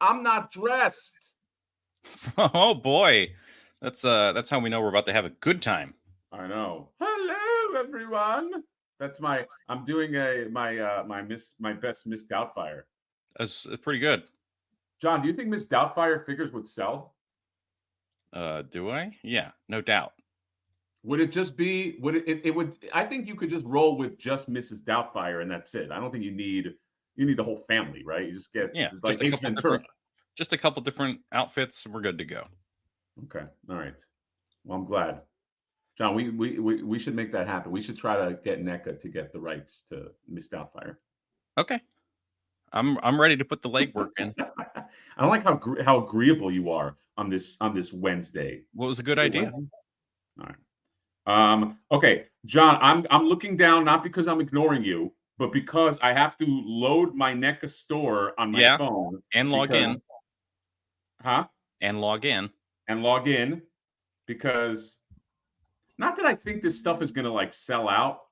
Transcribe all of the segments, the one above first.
I'm not dressed. Oh boy, that's how we know we're about to have a good time. I know. Hello, everyone. That's my. I'm doing my best Miss Doubtfire. That's pretty good. John, do you think Miss Doubtfire figures would sell? Do I? Yeah, no doubt. Would it just be? Would it would? I think you could just roll with just Mrs. Doubtfire and that's it. I don't think you need the whole family, right? You just get Yeah, like Ace Ventura. just a couple different outfits. We're good to go. Okay, all right. Well, I'm glad, John. We should make that happen. We should try to get NECA to get the rights to Miss Doubtfire. Okay, I'm ready to put the legwork in. I don't like how agreeable you are on this Wednesday. What was a good idea? All right. Okay, John, I'm looking down not because I'm ignoring you, but because I have to load my NECA store on my phone and log in. Huh? And log in. And log in because not that I think this stuff is gonna like sell out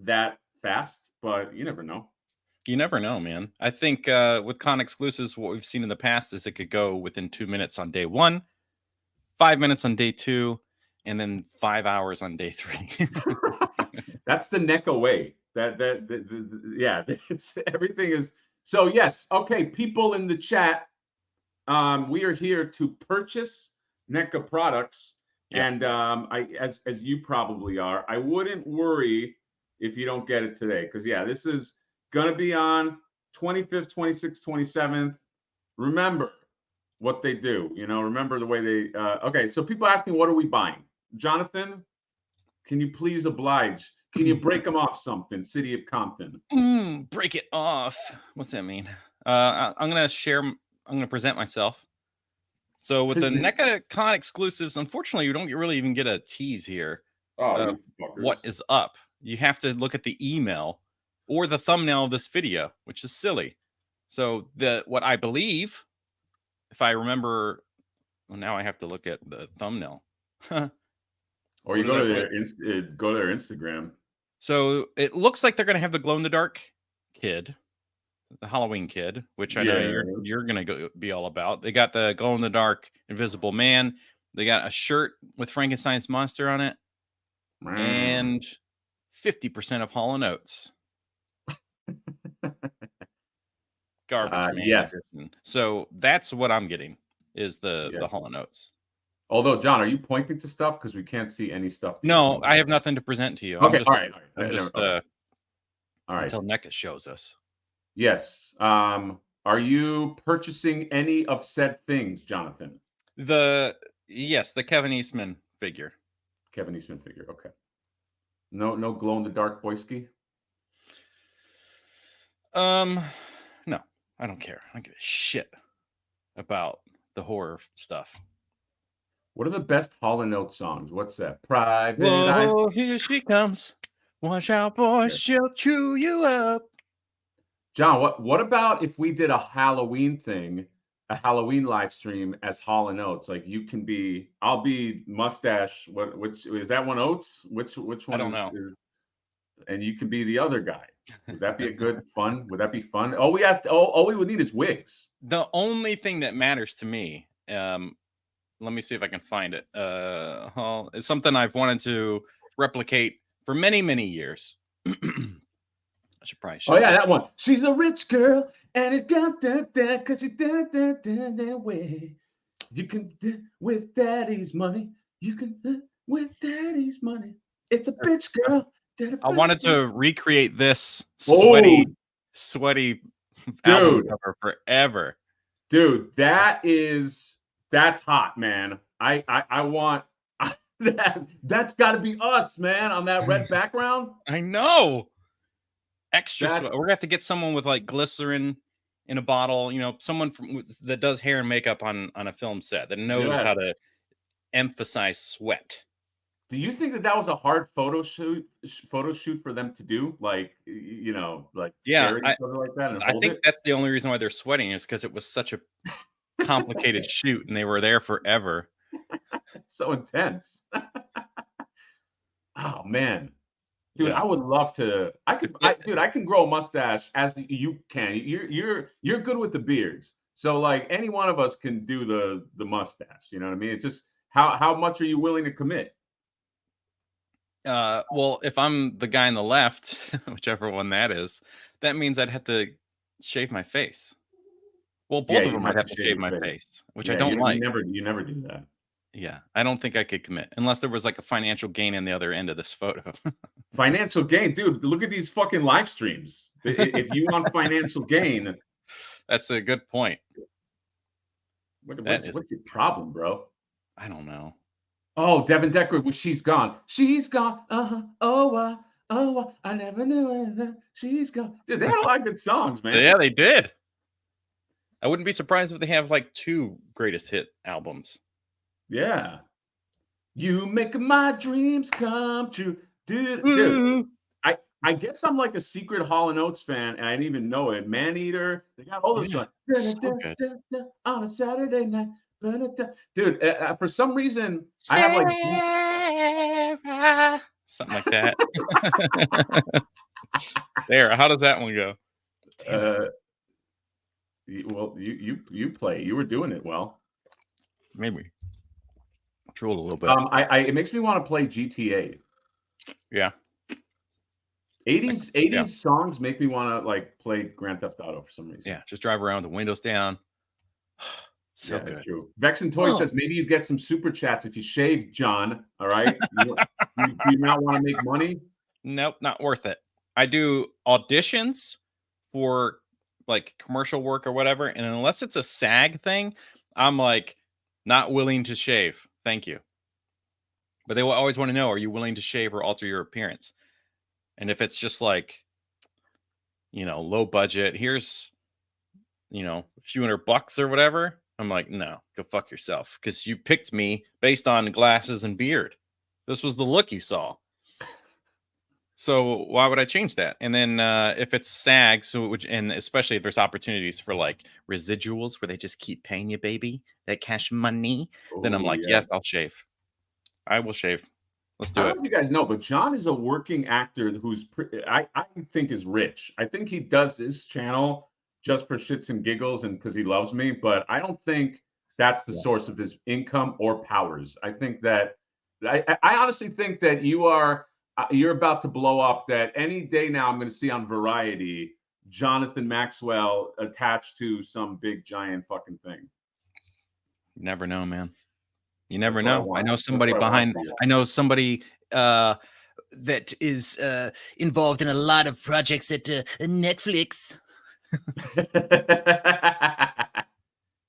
that fast, but you never know. You never know, man. I think with con exclusives, what we've seen in the past is it could go within 2 minutes on day 1, 5 minutes on day 2, and then 5 hours on day 3. That's the NECA way. Yeah, it's everything is so. Yes, okay, people in the chat, we are here to purchase NECA products, and as you probably are, I wouldn't worry if you don't get it today, because yeah, this is gonna be on 25th, 26th, 27th. Remember what they do, remember the way they okay, so people ask me, what are we buying? Jonathan, can you please oblige? Can you break them off something, City of Compton? Break it off. What's that mean? I'm gonna present myself. So with the NECA Con exclusives, unfortunately, you don't really even get a tease here. Oh, what is up? You have to look at the email or the thumbnail of this video, which is silly. So what I believe, if I remember, well, now I have to look at the thumbnail. Or you go to their Instagram. So it looks like they're going to have the glow-in-the-dark kid, the Halloween kid, which I know you're going to be all about. They got the glow-in-the-dark Invisible Man. They got a shirt with Frankenstein's monster on it, and 50% of Hall & Oates. Garbage man. Yes. So that's what I'm getting is the Hall & Oates. Although, John, are you pointing to stuff because we can't see any stuff? No, I have nothing to present to you. Okay, all right. I'm just all right. Until NECA shows us. Yes. Are you purchasing any of said things, Jonathan? The Kevin Eastman figure. Kevin Eastman figure. Okay. No glow in the dark boyski. No, I don't care. I don't give a shit about the horror stuff. What are the best Hall & Oates songs? What's that? Private Whoa, here she comes. Watch out, boys, she'll chew you up. John, what about if we did a Halloween thing, a Halloween live stream as Hall & Oates? Like you can be, I'll be Mustache. Which is that one? Oates? Which one? I don't know. And you can be the other guy. Would that be a good fun? Would that be fun? All we would need is wigs. The only thing that matters to me, let me see if I can find it. It's something I've wanted to replicate for many, many years. I should probably show that one. She's a rich girl, and it's got that because you did that way. You can with daddy's money. You can with daddy's money. It's a bitch girl. I wanted to recreate this sweaty album cover forever. Dude, that's hot, man. I want that's got to be us, man, on that red background. I know. Extra sweat. We're gonna have to get someone with like glycerin in a bottle, someone that does hair and makeup on a film set that knows how to emphasize sweat. Do you think that was a hard photo shoot for them to do? Like, yeah, like that? I think that's the only reason why they're sweating is because it was such a complicated shoot and they were there forever. So intense. Oh man, dude, I would love to. I can grow a mustache as you can. You're good with the beards. So like any one of us can do the mustache. You know what I mean? It's just how much are you willing to commit? Well, if I'm the guy on the left, whichever one that is, that means I'd have to shave my face. Well, Yeah, both of you'd them I'd have have to to shave shave your my face. face, which I Yeah, don't like. you never do that. Yeah, I don't think I could commit unless there was like a financial gain in the other end of this photo. Financial gain, dude. Look at these fucking live streams. If you want financial gain, That's a good point. what's your problem, bro? I don't know. Oh, Devin Decker, she's gone. She's gone. Oh, I never knew it. She's gone. Dude, they had a lot of good songs, man. Yeah, they did. I wouldn't be surprised if they have like 2 greatest hit albums. Yeah. You make my dreams come true. Dude, I guess I'm like a secret Hall & Oates fan, and I didn't even know it. Maneater, they got all this Yeah, songs. so good. On a Saturday night. Dude, for some reason, I have like Sarah, something like that. Sarah, how does that one go? well, you play. You were doing it well. Maybe drooled a little bit. It makes me want to play GTA. Yeah. 80s songs make me want to like play Grand Theft Auto for some reason. Yeah, just drive around with the windows down. So good. That's true. Vex and Toy says maybe you get some super chats if you shave, John. All right. you not want to make money? Nope, not worth it. I do auditions for like commercial work or whatever, and unless it's a SAG thing, I'm like not willing to shave. Thank you. But they will always want to know, are you willing to shave or alter your appearance? And if it's just like, low budget, here's, a few $100 or whatever, I'm like, no, go fuck yourself. Because you picked me based on glasses and beard. This was the look you saw. So why would I change that? And then if it's SAG, and especially if there's opportunities for like residuals where they just keep paying you, baby, that cash money, then I'm like, yes, I'll shave. I will shave. Let's do it. I don't know if you guys know, but John is a working actor who's I think is rich. I think he does his channel just for shits and giggles and because he loves me, but I don't think that's the source of his income or powers. I think that I honestly think that you're about to blow up. That any day now I'm going to see on Variety Jonathan Maxwell attached to some big giant fucking thing. You never know, man. You never know. I know somebody behind. I know somebody that is involved in a lot of projects at Netflix.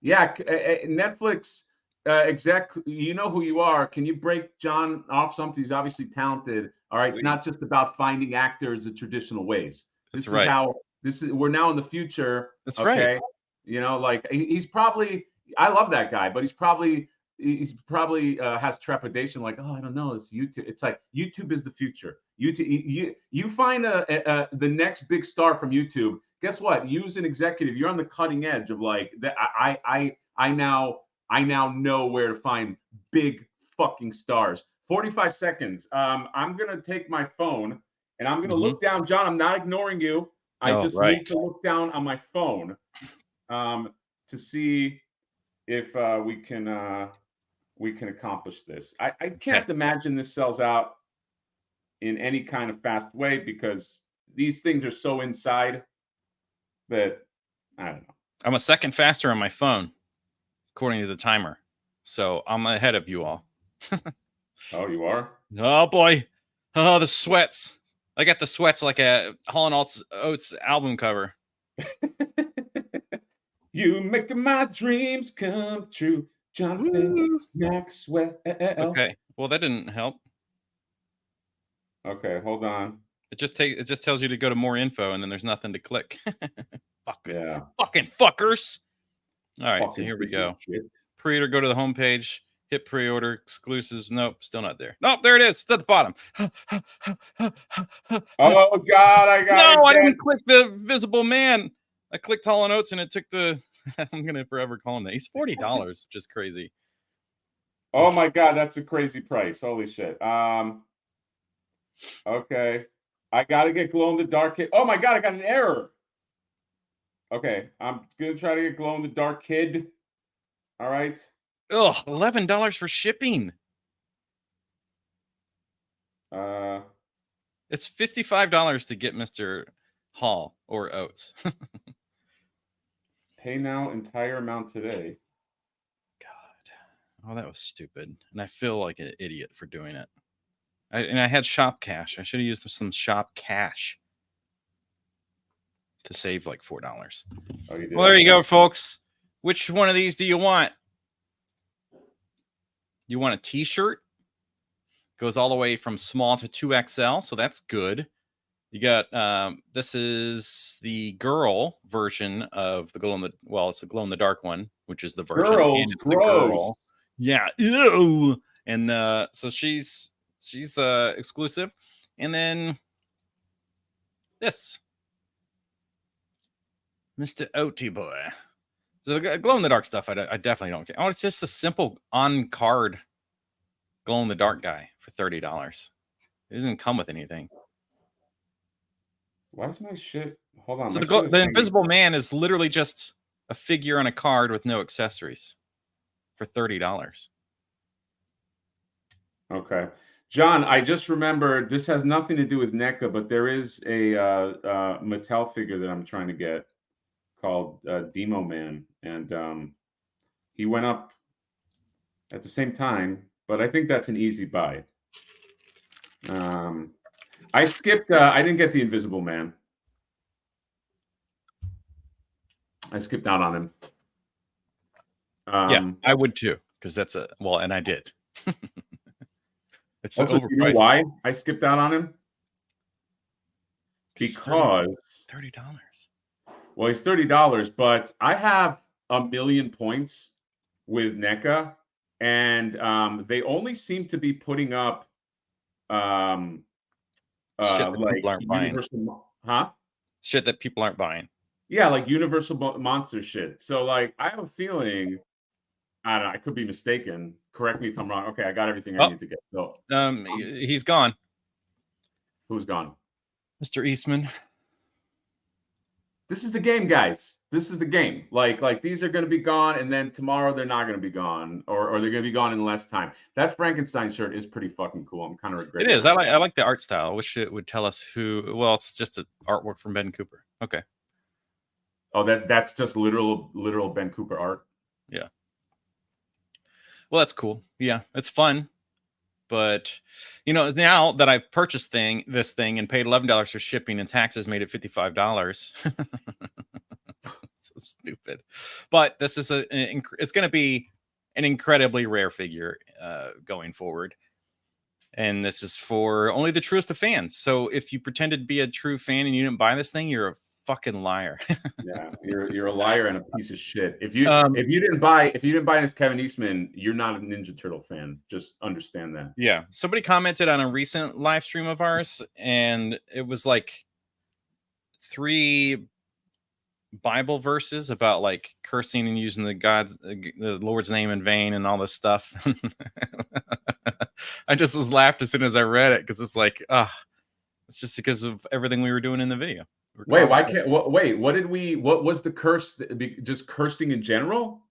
Yeah, Netflix exec. You know who you are. Can you break John off something? He's obviously talented. All right, it's not just about finding actors the traditional ways. This is how. We're now in the future. That's right. Like he's probably. I love that guy, but he's probably has trepidation. Like, oh, I don't know. It's YouTube. It's like YouTube is the future. YouTube. You find the next big star from YouTube. Guess what? Use an executive. You're on the cutting edge of like that. I now know where to find big fucking stars. 45 seconds. I'm gonna take my phone and I'm gonna look down, John. I'm not ignoring you. I just need to look down on my phone to see if we can accomplish this. I can't imagine this sells out in any kind of fast way because these things are so inside that I don't know. I'm a second faster on my phone, according to the timer. So I'm ahead of you all. Oh, you are? Oh boy. Oh, the sweats. I got the sweats like a Hall & Oates album cover. You make my dreams come true, Jonathan Maxwell. Okay. Well, that didn't help. Okay, hold on. It just tells you to go to more info, and then there's nothing to click. Fucking fuckers. All right, so here we go. Pre-order, go to the homepage, hit pre-order, exclusives. Nope, still not there. Nope, there it is. It's at the bottom. Oh God, I got it. No, I didn't click the Visible Man. I clicked Hall & Oates and it took the. I'm gonna forever call him that. He's $40, which is crazy. Oh my God, that's a crazy price. Holy shit. Okay, I gotta get glow in the dark. Oh my God, I got an error. Okay, I'm gonna try to get glow in the dark kid. All right. Ugh, $11 for shipping. It's $55 to get Mr. Hall or Oates. Pay now, entire amount today. God, oh, that was stupid, and I feel like an idiot for doing it. I had shop cash. I should have used some shop cash to save like $4. Oh, you did. Well, there you go, folks. Which one of these do you want? You want a T-shirt? Goes all the way from small to 2XL, so that's good. You got this is the girl version of the glow in the it's the glow in the dark one, which is the version Girls, and it's gross. the girl. Yeah, ew. And so she's exclusive. And then this Mr. Oaty boy. So the glow in the dark stuff, I definitely don't care. Oh, it's just a simple on card glow in the dark guy for $30. It doesn't come with anything. Why is my shit? Hold on. So the Invisible Man is literally just a figure on a card with no accessories for $30. Okay. John, I just remembered this has nothing to do with NECA, but there is a Mattel figure that I'm trying to get called Demo Man, and he went up at the same time, but I think that's an easy buy. I skipped. I didn't get the Invisible Man. I skipped out on him. Yeah, I would too, because that's and I did. It's also, overpriced. you know why I skipped out on him? Because $30. Well, he's $30, but I have 1,000,000 points with NECA, and they only seem to be putting up Shit that like people aren't buying. Shit that people aren't buying. Yeah, like Universal Monster shit. So like I have a feeling, I don't know, I could be mistaken. Correct me if I'm wrong. Okay, I got everything I need to get. So he's gone. Who's gone? Mr. Eastman. This is the game, guys. This is the game. Like these are going to be gone, and then tomorrow they're not going to be gone, or they're going to be gone in less time. That Frankenstein shirt is pretty fucking cool. I'm kind of regretting. It is. I like the art style. I wish it would tell us who. Well, it's just an artwork from Ben Cooper. Okay. Oh, that's just literal Ben Cooper art. Yeah. Well, that's cool. Yeah, it's fun. But now that I've purchased this thing and paid $11 for shipping and taxes made it $55. So stupid. But this is it's going to be an incredibly rare figure going forward. And this is for only the truest of fans. So if you pretended to be a true fan and you didn't buy this thing, you're a fucking liar. Yeah, you're a liar and a piece of shit. If you didn't buy this Kevin Eastman, you're not a Ninja Turtle fan. Just understand that. Yeah. Somebody commented on a recent live stream of ours, and it was like 3 Bible verses about like cursing and using the Lord's name in vain and all this stuff. I just was laughed as soon as I read it because it's like, it's just because of everything we were doing in the video. Wait, why can't? Wait, what was the curse? Just cursing in general?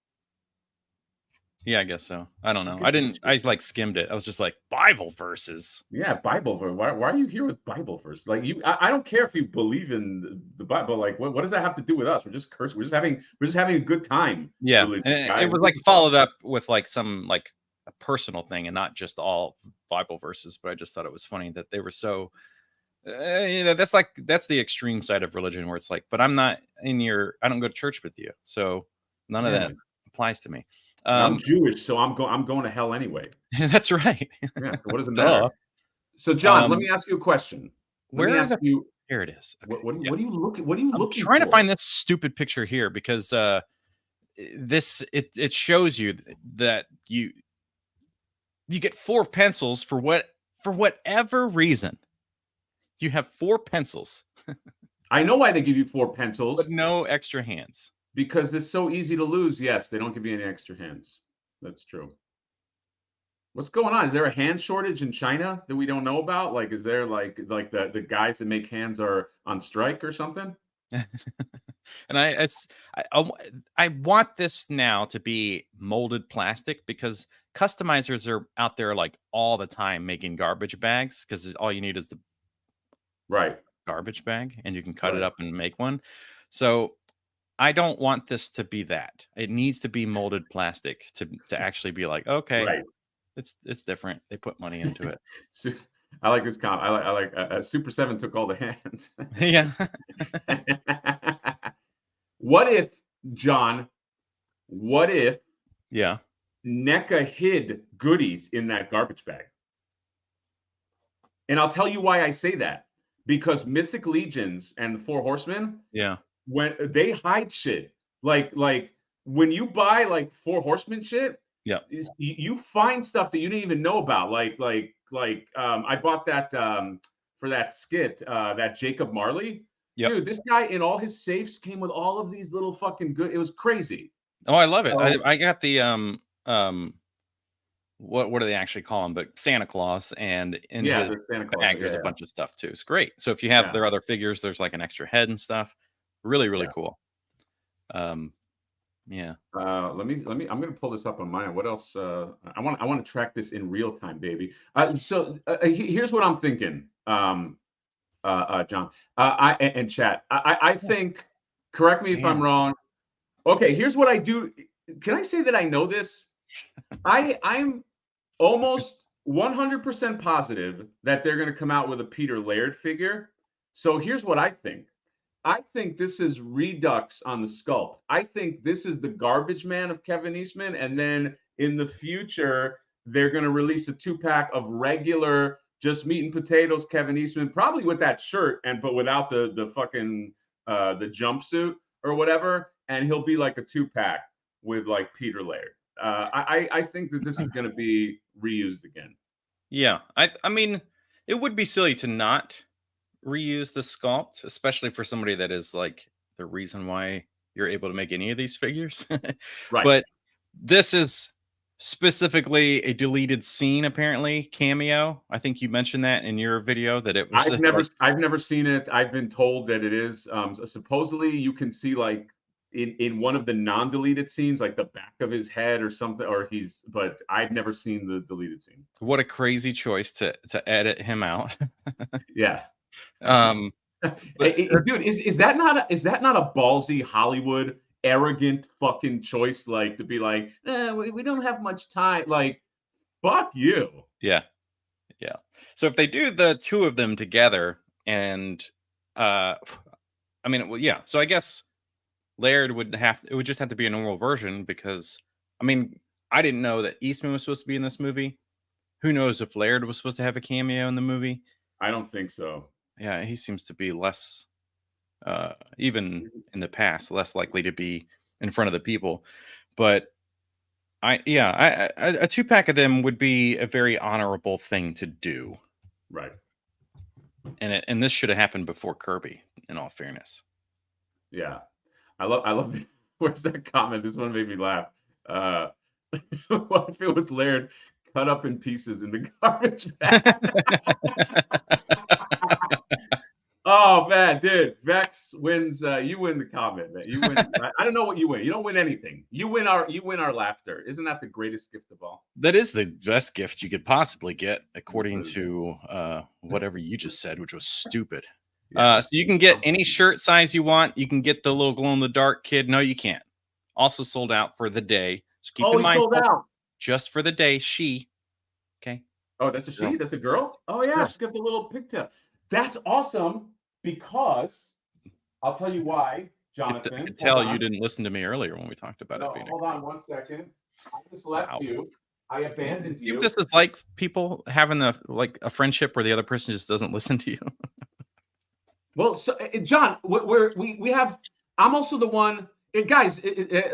Yeah, I guess so. I don't know. I like skimmed it. I was just like, Bible verses. Yeah, Bible verse. Why are you here with Bible verse? Like I don't care if you believe in the Bible. Like, what does that have to do with us? We're just cursing. We're just having a good time. Yeah, and it was like followed up with like some like a personal thing and not just all Bible verses. But I just thought it was funny that they were so. That's the extreme side of religion where it's like, but I'm not in I don't go to church with you, so none of that applies to me. I'm Jewish, so I'm going to hell anyway. That's right. Yeah. So what does it matter? So John, let me ask you a question. Here it is. Okay. What are you looking? What are you looking? I'm trying to find this stupid picture here because it shows you that you get 4 pencils for whatever reason. You have 4 pencils. I know why they give you 4 pencils. But no extra hands. Because it's so easy to lose. Yes, they don't give you any extra hands. That's true. What's going on? Is there a hand shortage in China that we don't know about? Like, is there like the guys that make hands are on strike or something? And I want this now to be molded plastic because customizers are out there like all the time making garbage bags because all you need is the Right. garbage bag and you can cut it Right. up and make one. So I don't want this to be that. It needs to be molded plastic to actually be like, okay, Right. it's different. They put money into it. Su- I like this comment. I like Super 7 took all the hands. Yeah. What if, John, what if Yeah. NECA hid goodies in that garbage bag? And I'll tell you why I say that. Because Mythic Legions and the Four Horsemen, Yeah. when they hide shit, like when you buy like Four Horsemen shit, Yeah. you find stuff that you didn't even know about. I bought that for that skit, that Jacob Marley. Yep. Dude, this guy in all his safes came with all of these little fucking good. It was crazy. Oh, I love it. So I got the what do they actually call him? But Santa Claus, and in yeah, his the Santa Claus. bag there's a bunch of stuff too. It's great. So if you have Yeah, their other figures, there's like an extra head and stuff. Really, really yeah. cool. Yeah. Let me. I'm gonna pull this up on mine. What else? I want to track this in real time, baby. Here's what I'm thinking, John. And chat. I think. Correct me if I'm Damn. wrong. Okay, here's what I do. Can I say that I know this? I'm almost 100% positive that they're going to come out with a Peter Laird figure. So here's what I think. I think this is Redux on the sculpt. I think this is the garbage man of Kevin Eastman. And then in the future, they're going to release a 2-pack of regular, just meat and potatoes Kevin Eastman, probably with that shirt, but without the fucking the jumpsuit or whatever. And he'll be like a 2-pack with like Peter Laird. I think that this is going to be reused again. Yeah. I mean, it would be silly to not reuse the sculpt, especially for somebody that is like the reason why you're able to make any of these figures. Right. But this is specifically a deleted scene, apparently cameo. I think you mentioned that in your video that it was I've never seen it. I've been told that it is. Supposedly, you can see like in one of the non-deleted scenes, like the back of his head or something, or but I've never seen the deleted scene. what a crazy choice to edit him out. Yeah. But Dude, is that not a ballsy Hollywood arrogant fucking choice? Like to be like, we don't have much time. Like, fuck you. yeah. So if they do the two of them together, and I mean, well, yeah. So I guess Laird it would just have to be a normal version because I mean, I didn't know that Eastman was supposed to be in this movie. Who knows if Laird was supposed to have a cameo in the movie? I don't think so. Yeah, he seems to be less, even in the past, less likely to be in front of the people. But a 2-pack of them would be a very honorable thing to do. Right. And this should have happened before Kirby, in all fairness. Yeah. I love where's that comment? This one made me laugh. What if it was Laird cut up in pieces in the garbage bag? Oh man, dude, Vex wins. You win the comment, man. You win. I don't know what you win. You don't win anything. You win our laughter. Isn't that the greatest gift of all? That is the best gift you could possibly get, according to whatever you just said, which was stupid. Yeah. So you can get any shirt size you want. You can get the little glow in the dark kid. No, you can't. Also sold out for the day. So keep in mind, sold out just for the day. She. Okay. Oh, that's a she. That's a girl. Oh That's yeah, she's got the little pigtail. That's awesome because I'll tell you why, Jonathan. I could tell you didn't listen to me earlier when we talked about it being. Hold on 1 second. I just left you. I abandoned you. If this is like people having a friendship where the other person just doesn't listen to you. Well, so John, we have. I'm also the one. Guys,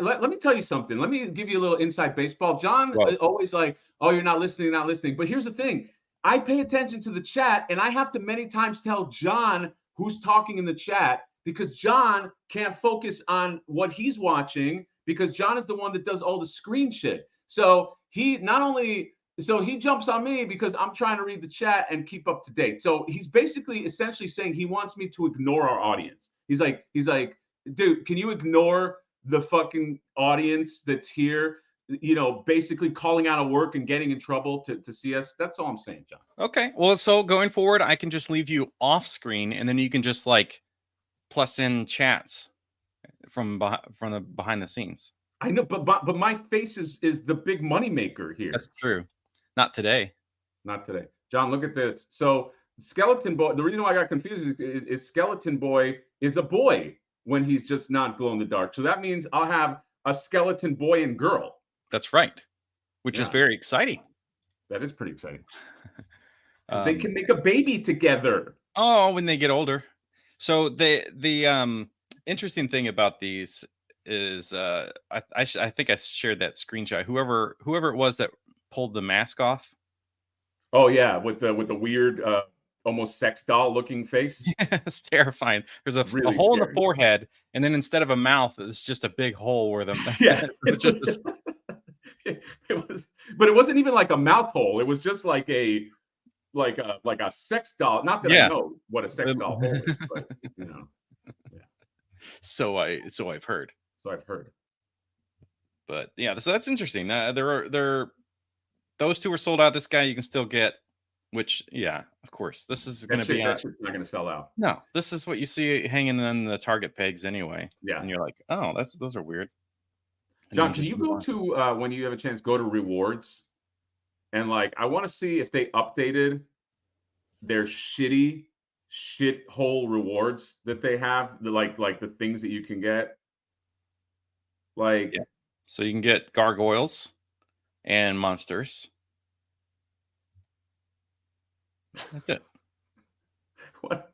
let me tell you something. Let me give you a little inside baseball. John always like, oh, you're not listening. But here's the thing. I pay attention to the chat, and I have to many times tell John who's talking in the chat because John can't focus on what he's watching because John is the one that does all the screen shit. So he jumps on me because I'm trying to read the chat and keep up to date. So he's basically essentially saying he wants me to ignore our audience. He's like, dude, can you ignore the fucking audience that's here? You know, basically calling out of work and getting in trouble to see us. That's all I'm saying, John. Okay. Well, so going forward, I can just leave you off screen, and then you can just like plus in chats from the behind the scenes. I know, but my face is the big money maker here. That's true. Not today. Not today. John, look at this. So Skeleton Boy, the reason why I got confused is Skeleton Boy is a boy when he's just not glow in the dark. So that means I'll have a skeleton boy and girl. That's right. Which is very exciting. That is pretty exciting. They can make a baby together. Oh, when they get older. So the interesting thing about these is I think I shared that screenshot. Whoever it was that pulled the mask off. Oh yeah, with the weird almost sex doll looking face. Yeah, it's terrifying. There's a hole in the forehead, and then instead of a mouth, it's just a big hole where the it was, but it wasn't even like a mouth hole. It was just like a sex doll. Not that I know what a sex doll hole is, but you know. Yeah. So I've heard. But yeah, so that's interesting. Those two were sold out. This guy you can still get, which of course, this is going to be not going to sell out. No, this is what you see hanging on the Target pegs anyway. Yeah, and you're like, oh, those are weird. And John, can you go to when you have a chance, go to rewards, and like I want to see if they updated their shithole rewards that they have, like the things that you can get. Like, so you can get gargoyles and monsters. That's it. What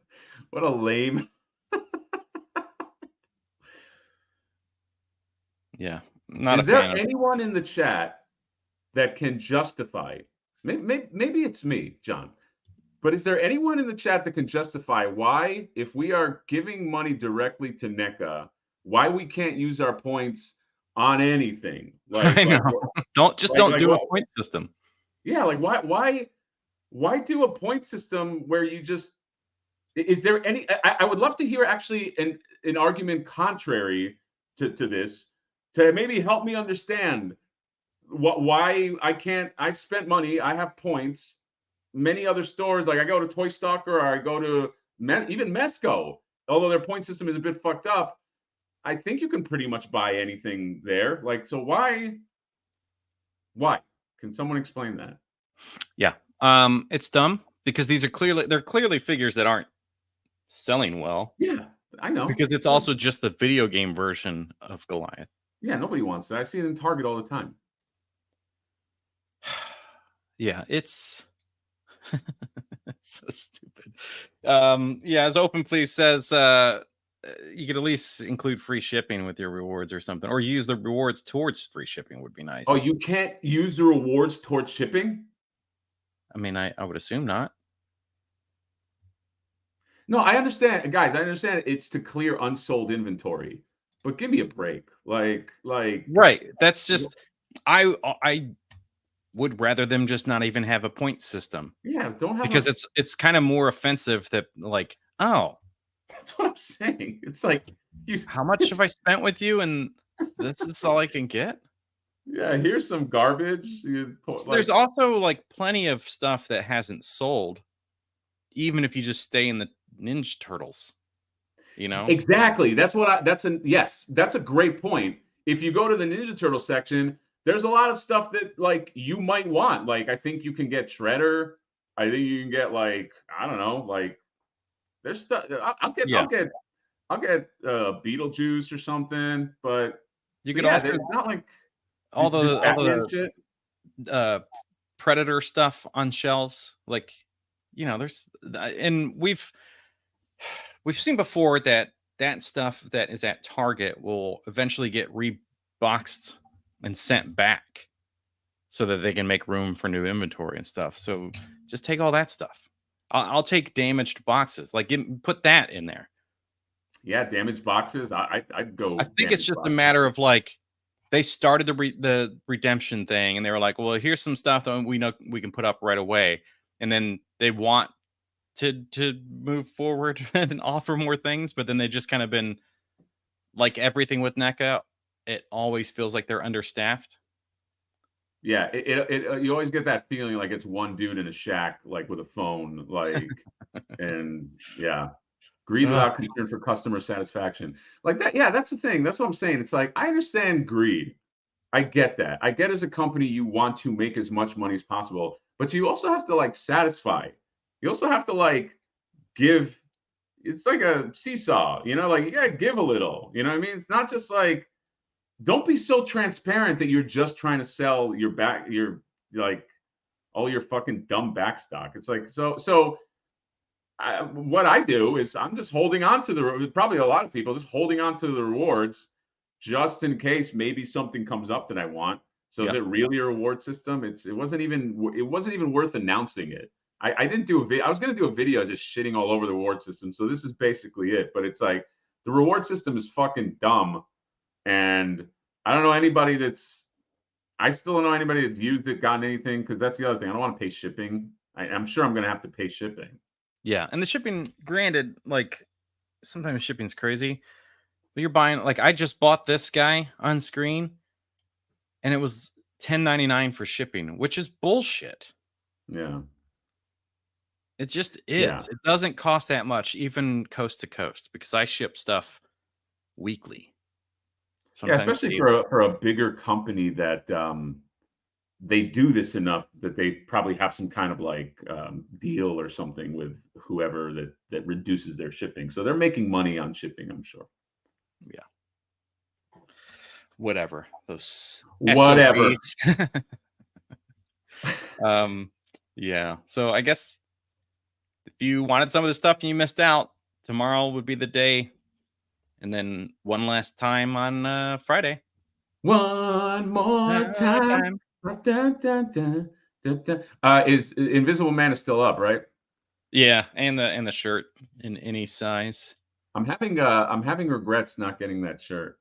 a lame. Yeah. Not is there anyone in the chat that can justify, maybe it's me, John, but is there anyone in the chat that can justify why, if we are giving money directly to NECA, why we can't use our points on anything? Like, I know. Don't do a point system. Yeah, like why do a point system where you just, is there any, I would love to hear actually an argument contrary to this, to maybe help me understand why I can't. I've spent money, I have points. Many other stores, like I go to Toy Stalker or I go to even Mesco, although their point system is a bit fucked up, I think you can pretty much buy anything there. Like, so why? Can someone explain that? Yeah. It's dumb because they're clearly figures that aren't selling well. Yeah, I know. Because it's also just the video game version of Goliath. Yeah, nobody wants that. I see it in Target all the time. Yeah, it's so stupid. As Open Please says, you could at least include free shipping with your rewards or something, or use the rewards towards free shipping would be nice. Oh, you can't use the rewards towards shipping? I mean, I would assume not. No, I understand, guys. I understand it's to clear unsold inventory, but give me a break. Like, right. That's just, I would rather them just not even have a point system. Yeah, don't have, because it's kind of more offensive that, like, oh, that's what I'm saying. It's like, how much have I spent with you, and this is all I can get? Yeah, here's some garbage. There's also like plenty of stuff that hasn't sold, even if you just stay in the Ninja Turtles. You know, exactly. That's a great point. If you go to the Ninja Turtle section, there's a lot of stuff that like you might want. Like, I think you can get Shredder. I think you can get, like, I don't know, like there's stuff. I'll get Beetlejuice or something. But you could also, it's not like all the Predator stuff on shelves. Like, you know, and we've seen before that stuff that is at Target will eventually get reboxed and sent back so that they can make room for new inventory and stuff. So just take all that stuff. I'll take damaged boxes. Like, put that in there. Yeah, damaged boxes. I'd go. I think it's just a matter of, like, they started the redemption thing, and they were like, well, here's some stuff that we know we can put up right away. And then they want to move forward and offer more things, but then they just kind of been like everything with NECA. It always feels like they're understaffed. Yeah, you always get that feeling like it's one dude in a shack, like with a phone, like, and yeah, greed Ugh. without concern for customer satisfaction, like that. Yeah, that's the thing. That's what I'm saying. It's like I understand greed. I get that. I get as a company you want to make as much money as possible, but you also have to like satisfy. You also have to like give. It's like a seesaw, like you gotta give a little. You know what I mean? It's not just like don't be so transparent that you're just trying to sell your like all your fucking dumb back stock. It's like what I do is I'm just holding on to probably a lot of people just holding on to the rewards just in case maybe something comes up that I want. So is it really a reward system? It wasn't even worth announcing it. I didn't do a video. I was going to do a video just shitting all over the reward system. So this is basically it. But it's like the reward system is fucking dumb. And I don't know anybody I still don't know anybody that's used it, gotten anything, because that's the other thing. I don't want to pay shipping. I'm sure I'm going to have to pay shipping. Yeah, and the shipping, granted, like sometimes shipping's crazy. But you're buying, like I just bought this guy on screen, and it was $10.99 for shipping, which is bullshit. Yeah. It just is. Yeah. It doesn't cost that much, even coast to coast, because I ship stuff weekly. Sometimes especially for a bigger company that they do this enough that they probably have some kind of like deal or something with whoever that reduces their shipping. So they're making money on shipping, I'm sure. Yeah. Whatever. Those whatever. Yeah. So I guess if you wanted some of the stuff and you missed out, tomorrow would be the day. And then one last time on Friday. One more time. Is Invisible Man is still up, right? Yeah, and the shirt in any size. I'm having regrets not getting that shirt.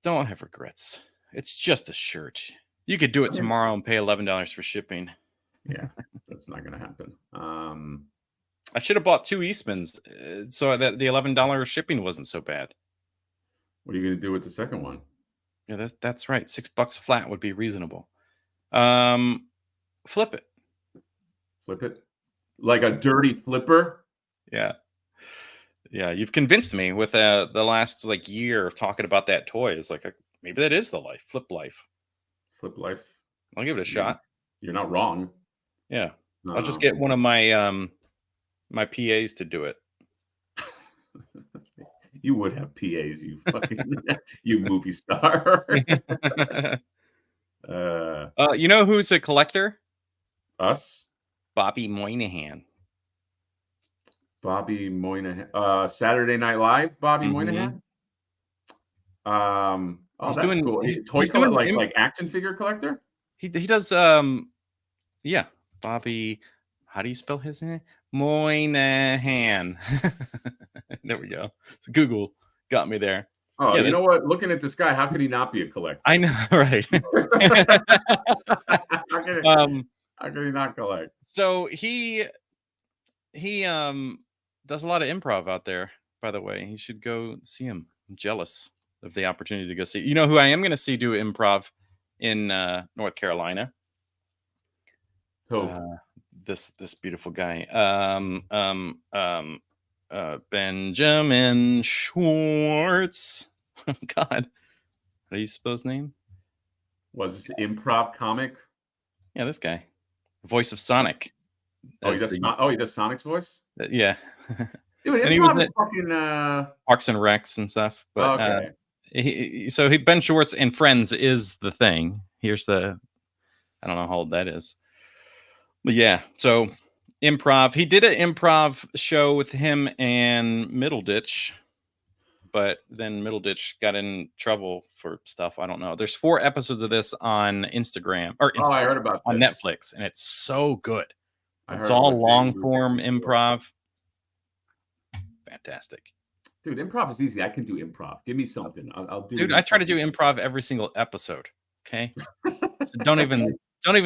Don't have regrets. It's just a shirt. You could do it tomorrow and pay $11 for shipping. Yeah, that's not going to happen. I should have bought 2 Eastmans so that the $11 shipping wasn't so bad. What are you going to do with the second one? Yeah, that's right. $6 flat would be reasonable. Flip it. Flip it? Like a dirty flipper? Yeah. Yeah, you've convinced me with the last like year of talking about that toy. It's like maybe that is the life. Flip life. Flip life. I'll give it a shot. You're not wrong. Yeah. I'll just get one of my my PAs to do it. You would have PAs, you fucking you movie star. You know who's a collector? Us? Bobby Moynihan. Bobby Moynihan. Saturday Night Live, Bobby Moynihan. Oh, that's cool. He's doing like action figure collector. He does. Yeah, Bobby. How do you spell his name? Moynihan. There we go. Google got me there. Oh, yeah, you know what? Looking at this guy, how could he not be a collector? I know, right? How could he not collect? So he does a lot of improv out there, by the way. You should go see him. I'm jealous of the opportunity to go see. You know who I am going to see do improv in North Carolina? Who? This beautiful guy. Benjamin Schwartz. Oh God. How do you suppose name? Was this improv comic? Yeah, this guy. Voice of Sonic. Oh, he does Sonic's voice? Yeah. Dude, improv is fucking Parks and Recs and stuff. But okay. Ben Schwartz and Friends is the thing. Here's the I don't know how old that is. But yeah, so improv. He did an improv show with him and Middleditch, but then Middleditch got in trouble for stuff. I don't know. There's 4 episodes of this on Instagram. I heard about on this. Netflix, and it's so good. It's all long form improv. Fantastic. Dude, improv is easy. I can do improv. Give me something. I'll do. Dude, I try to do improv every single episode. Okay. So don't even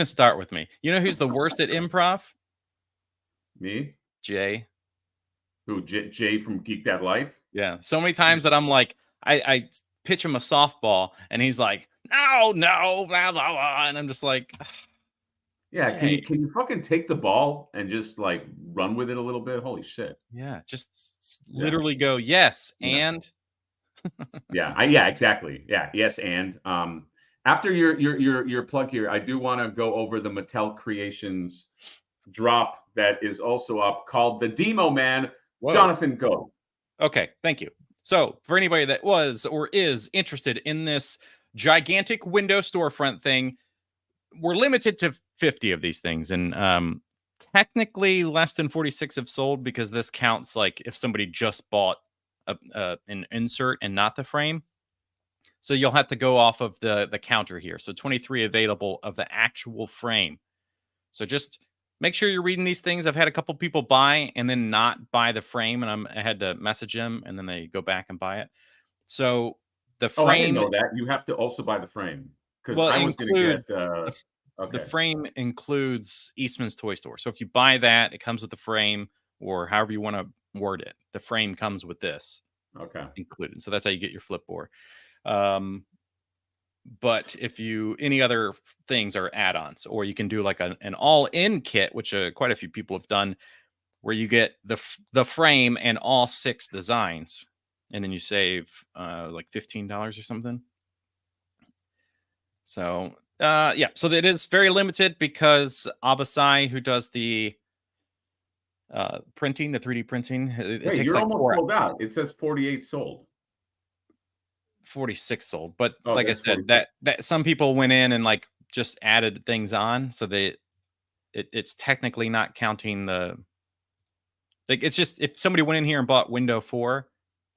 start with me. You know who's the worst at improv? Me? Jay. Who, Jay from Geek That Life? Yeah. So many times that I'm like, I pitch him a softball and he's like, no, blah, blah, blah. And I'm just like, Yeah, Jay. can you fucking take the ball and just like run with it a little bit? Holy shit. Yeah, just literally go, yes, and yeah, exactly. Yeah, yes, and after your plug here, I do want to go over the Mattel Creations drop that is also up called the Demo Man. Whoa. Jonathan, go. Okay, thank you. So, for anybody that was or is interested in this gigantic window storefront thing, we're limited to 50 of these things, and technically less than 46 have sold because this counts like if somebody just bought an insert and not the frame. So you'll have to go off of the counter here. So 23 available of the actual frame. So just make sure you're reading these things. I've had a couple people buy and then not buy the frame, and I had to message them, and then they go back and buy it. So the frame. Oh, I didn't know that. You have to also buy the frame because Well, I was going to get. The frame includes Eastman's Toy Store. So if you buy that, it comes with the frame, or however you want to word it. The frame comes with this included. So that's how you get your flipboard. But if you any other things are add-ons, or you can do like an all-in kit, which quite a few people have done, where you get the frame and all 6 designs, and then you save like $15 or something. So yeah, so it is very limited because Abasai, who does the printing, the 3D printing, it takes you're like almost sold out. It says 48 sold. 46 sold, but like I said, that some people went in and like just added things on, so it's technically not counting the, like, it's just if somebody went in here and bought window 4,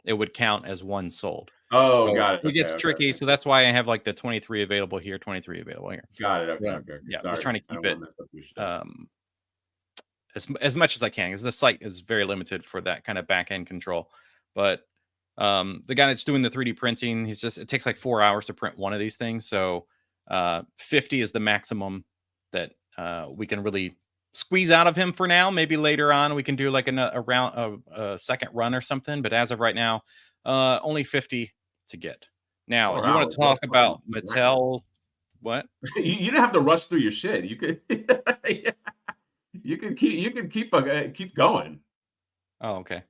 it would count as 1 sold. Oh, got it. It gets tricky, so that's why I have like the 23 available here, 23 available here. Got it. Okay. Yeah, sorry. just trying to keep it as much as I can, because the site is very limited for that kind of back end control. But the guy that's doing the 3D printing, it takes like 4 hours to print one of these things. So 50 is the maximum that we can really squeeze out of him for now. Maybe later on we can do like a second run or something. But as of right now, only 50 to get. Now, you want to talk about Mattel? What? You didn't have to rush through your shit. You could, you can keep going. Oh, okay.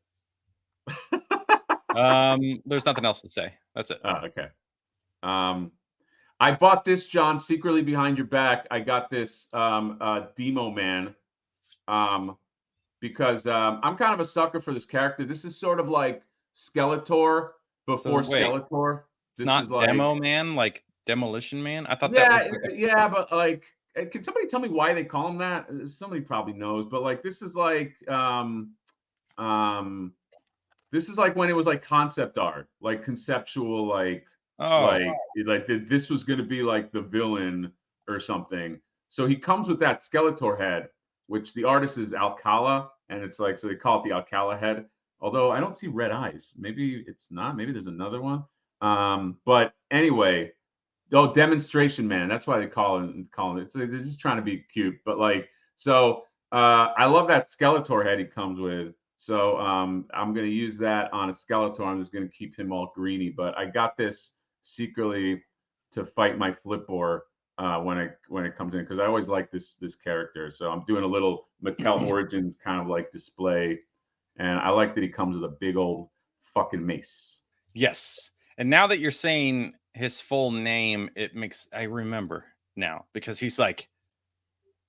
There's nothing else to say. That's it. Oh, okay. I bought this, John, secretly behind your back. I got this Demo Man because I'm kind of a sucker for this character. This is sort of like Skeletor before Skeletor. It's not like Demo Man, like Demolition Man. I thought but like, can somebody tell me why they call him that? Somebody probably knows, but like, this is like this is like when it was like concept art, like conceptual, like this was going to be like the villain or something. So he comes with that Skeletor head, which the artist is Alcala, and it's like, so they call it the Alcala head. Although I don't see red eyes. Maybe it's not. Maybe there's another one. But anyway, Demonstration Man. That's why they call it. So they're just trying to be cute. But like, so I love that Skeletor head he comes with. So I'm going to use that on a Skeletor. I'm just going to keep him all greeny. But I got this secretly to fight my Flipboard when it comes in, because I always like this character. So I'm doing a little Mattel Origins kind of like display. And I like that he comes with a big old fucking mace. Yes. And now that you're saying his full name, I remember now, because he's like,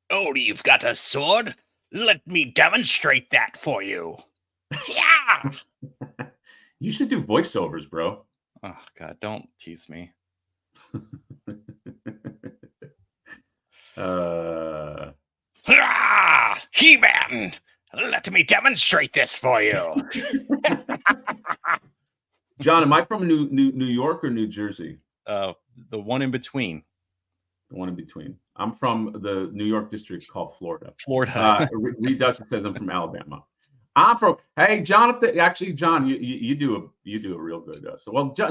"Oh, you've got a sword? Let me demonstrate that for you." Yeah. You should do voiceovers, bro. Oh God, don't tease me. He-Man, let me demonstrate this for you. John, am I from New York or New Jersey? The one in between. The one in between. I'm from the New York district called Florida. Reed Dutchess says I'm from Alabama. I'm from. Hey, Jonathan. Actually, John, you do a real good.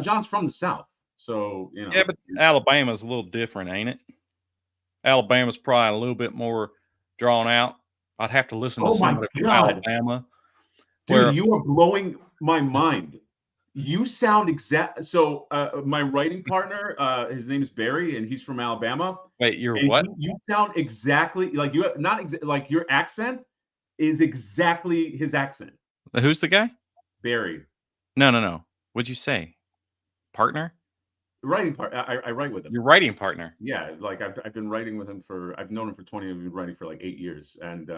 John's from the South, so you know. Yeah, but Alabama's a little different, ain't it? Alabama's probably a little bit more drawn out. I'd have to listen to somebody from Alabama. Dude, you are blowing my mind. You sound exact. So my writing partner, his name is Barry, and he's from Alabama. Wait, you're what? You sound exactly like you. Like your accent is exactly his accent. Who's the guy? Barry. No. What'd you say? Partner? Writing part. I write with him. Your writing partner. Yeah, like I've been writing with him I've known him for 20 years. I've been writing for like 8 years, and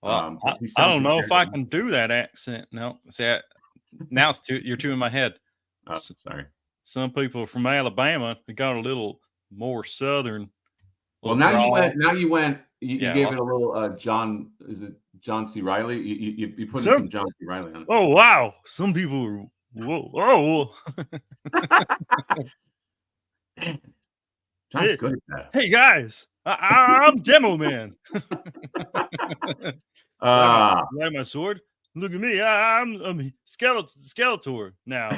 well, I don't know if I can do that accent. No, see, now you're two in my head. Oh, sorry. Some people from Alabama, they got a little more southern. Well, now you went. You gave it a little John. Is it John C. Riley? You put in some John C. Riley on it. Oh wow! Some people are. Whoa! John's good at that. Hey guys, I'm Demo Man. Grab my sword. Look at me. I'm Skeletor now.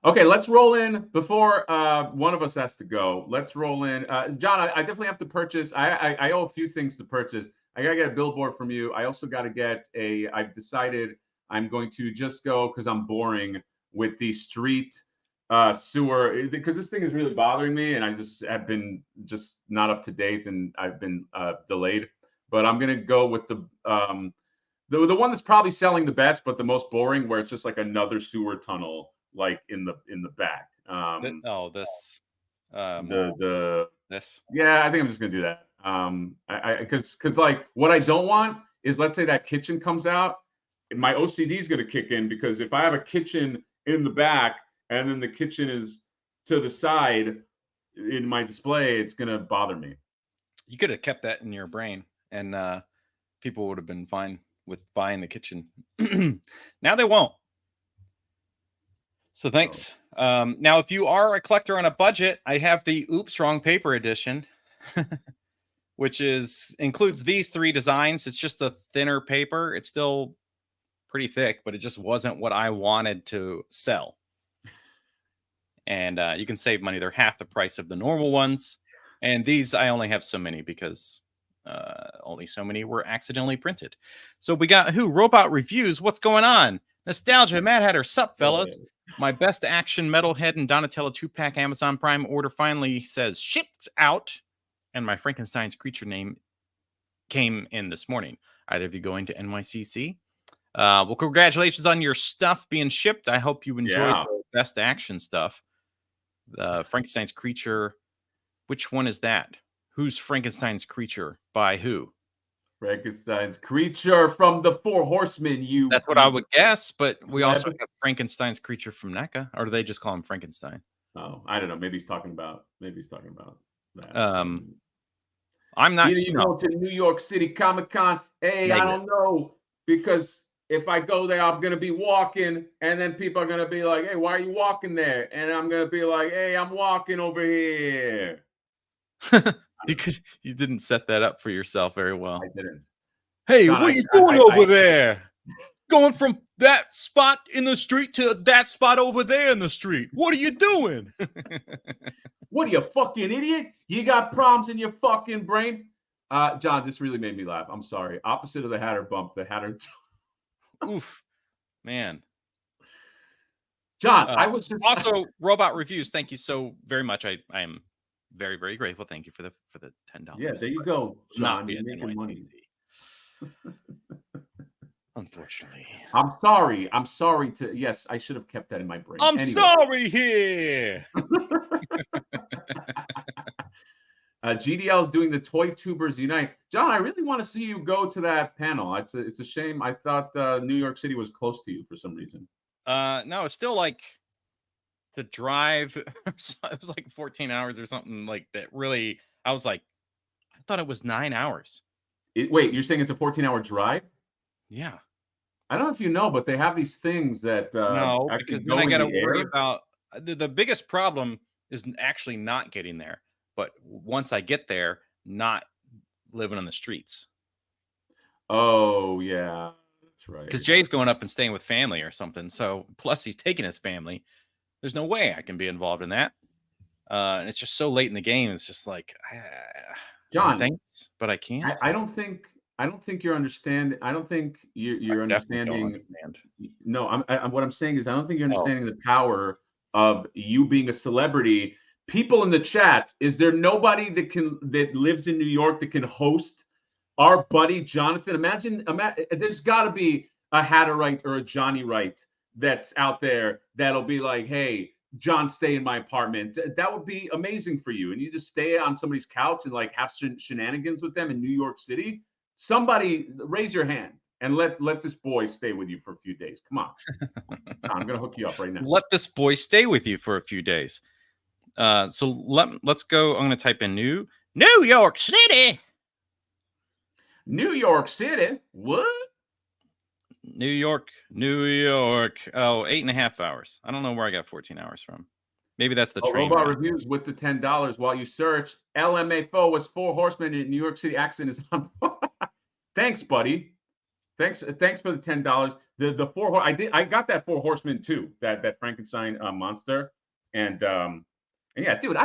Okay, let's roll in before one of us has to go. Let's roll in. John, I definitely have to purchase. I owe a few things to purchase. I gotta get a billboard from you. I also gotta get I've decided I'm going to just go because I'm boring with the street sewer, because this thing is really bothering me, and I just have been just not up to date, and I've been delayed. But I'm gonna go with the one that's probably selling the best, but the most boring, where it's just like another sewer tunnel, like in the back. This. This. Yeah, I think I'm just gonna do that. Because like what I don't want is, let's say that kitchen comes out, my OCD is gonna kick in, because if I have a kitchen in the back and then the kitchen is to the side in my display, it's gonna bother me. You could have kept that in your brain, and people would have been fine with buying the kitchen. Now they won't. So thanks. Now, if you are a collector on a budget, I have the Oops Wrong Paper edition, which includes these 3 designs. It's just a thinner paper. It's still pretty thick, but it just wasn't what I wanted to sell. And you can save money. They're half the price of the normal ones. And these, I only have so many because only so many were accidentally printed. So we got Robot Reviews. What's going on? Nostalgia. Mad Hatter. Sup, fellas? My Best Action Metalhead and Donatello 2-pack Amazon Prime order finally says shipped out. And my Frankenstein's creature name came in this morning. Either of you going to NYCC? Well, congratulations on your stuff being shipped. I hope you enjoyed the Best Action stuff. Frankenstein's creature. Which one is that? Who's Frankenstein's creature? By who? Frankenstein's creature from the 4 Horsemen. That's what I would guess, but we also have Frankenstein's creature from NECA, or do they just call him Frankenstein? Oh, I don't know. Maybe he's talking about that. I'm not. You go to New York City Comic-Con. Hey, I don't know, because if I go there, I'm gonna be walking, and then people are gonna be like, "Hey, why are you walking there?" And I'm gonna be like, "Hey, I'm walking over here." You didn't set that up for yourself very well. I didn't. Hey, John, what are you doing over there? Going from that spot in the street to that spot over there in the street. What are you doing? What are you, fucking idiot? You got problems in your fucking brain? John, this really made me laugh. I'm sorry. Opposite of the Hatter bump, the Hatter. Oof, man. John, I was just also Robot Reviews. Thank you so very much. I am very, very grateful. Thank you for the $10. Yeah, there you go, John. You're making money. Unfortunately, I'm sorry. Yes, I should have kept that in my brain. I'm sorry here. GDL is doing the Toy Tubers Unite. John, I really want to see you go to that panel. It's a shame. I thought New York City was close to you for some reason. No, it's still like to drive. It was like 14 hours or something like that. Really, I was like, I thought it was 9 hours. Wait, you're saying it's a 14-hour drive? Yeah. I don't know if you know, but they have these things that no, because then I got to worry about the biggest problem is actually not getting there. But once I get there, not living on the streets. Oh, yeah. That's right. Because Jay's going up and staying with family or something. So plus he's taking his family. There's no way I can be involved in that. And it's just so late in the game. It's just like, John, thanks, but I can't. I don't think I don't think you're understanding. I don't think you're Definitely don't understanding. understand. No, what I'm saying is I don't think you're Oh, understanding the power of you being a celebrity. People in the chat, is there nobody that lives in New York that can host our buddy Jonathan? Imagine there's got to be a Hatterite or a Johnny Wright that's out there that'll be like, hey, John, stay in my apartment. That would be amazing for you. And you just stay on somebody's couch and like have shenanigans with them in New York City. Somebody raise your hand and let this boy stay with you for a few days. Come on. I'm gonna hook you up right now. let this boy stay with you for a few days. So let's go. I'm gonna type in New York City. New York City. What? New York. Oh, 8.5 hours. I don't know where I got 14 hours from. Maybe that's the train. Robot reviews with the $10 while you search. LMFO was 4 horsemen in New York City. Accent is on. Thanks, buddy. Thanks for the $10. The 4 I got that 4 horsemen too. That Frankenstein monster. And yeah, dude,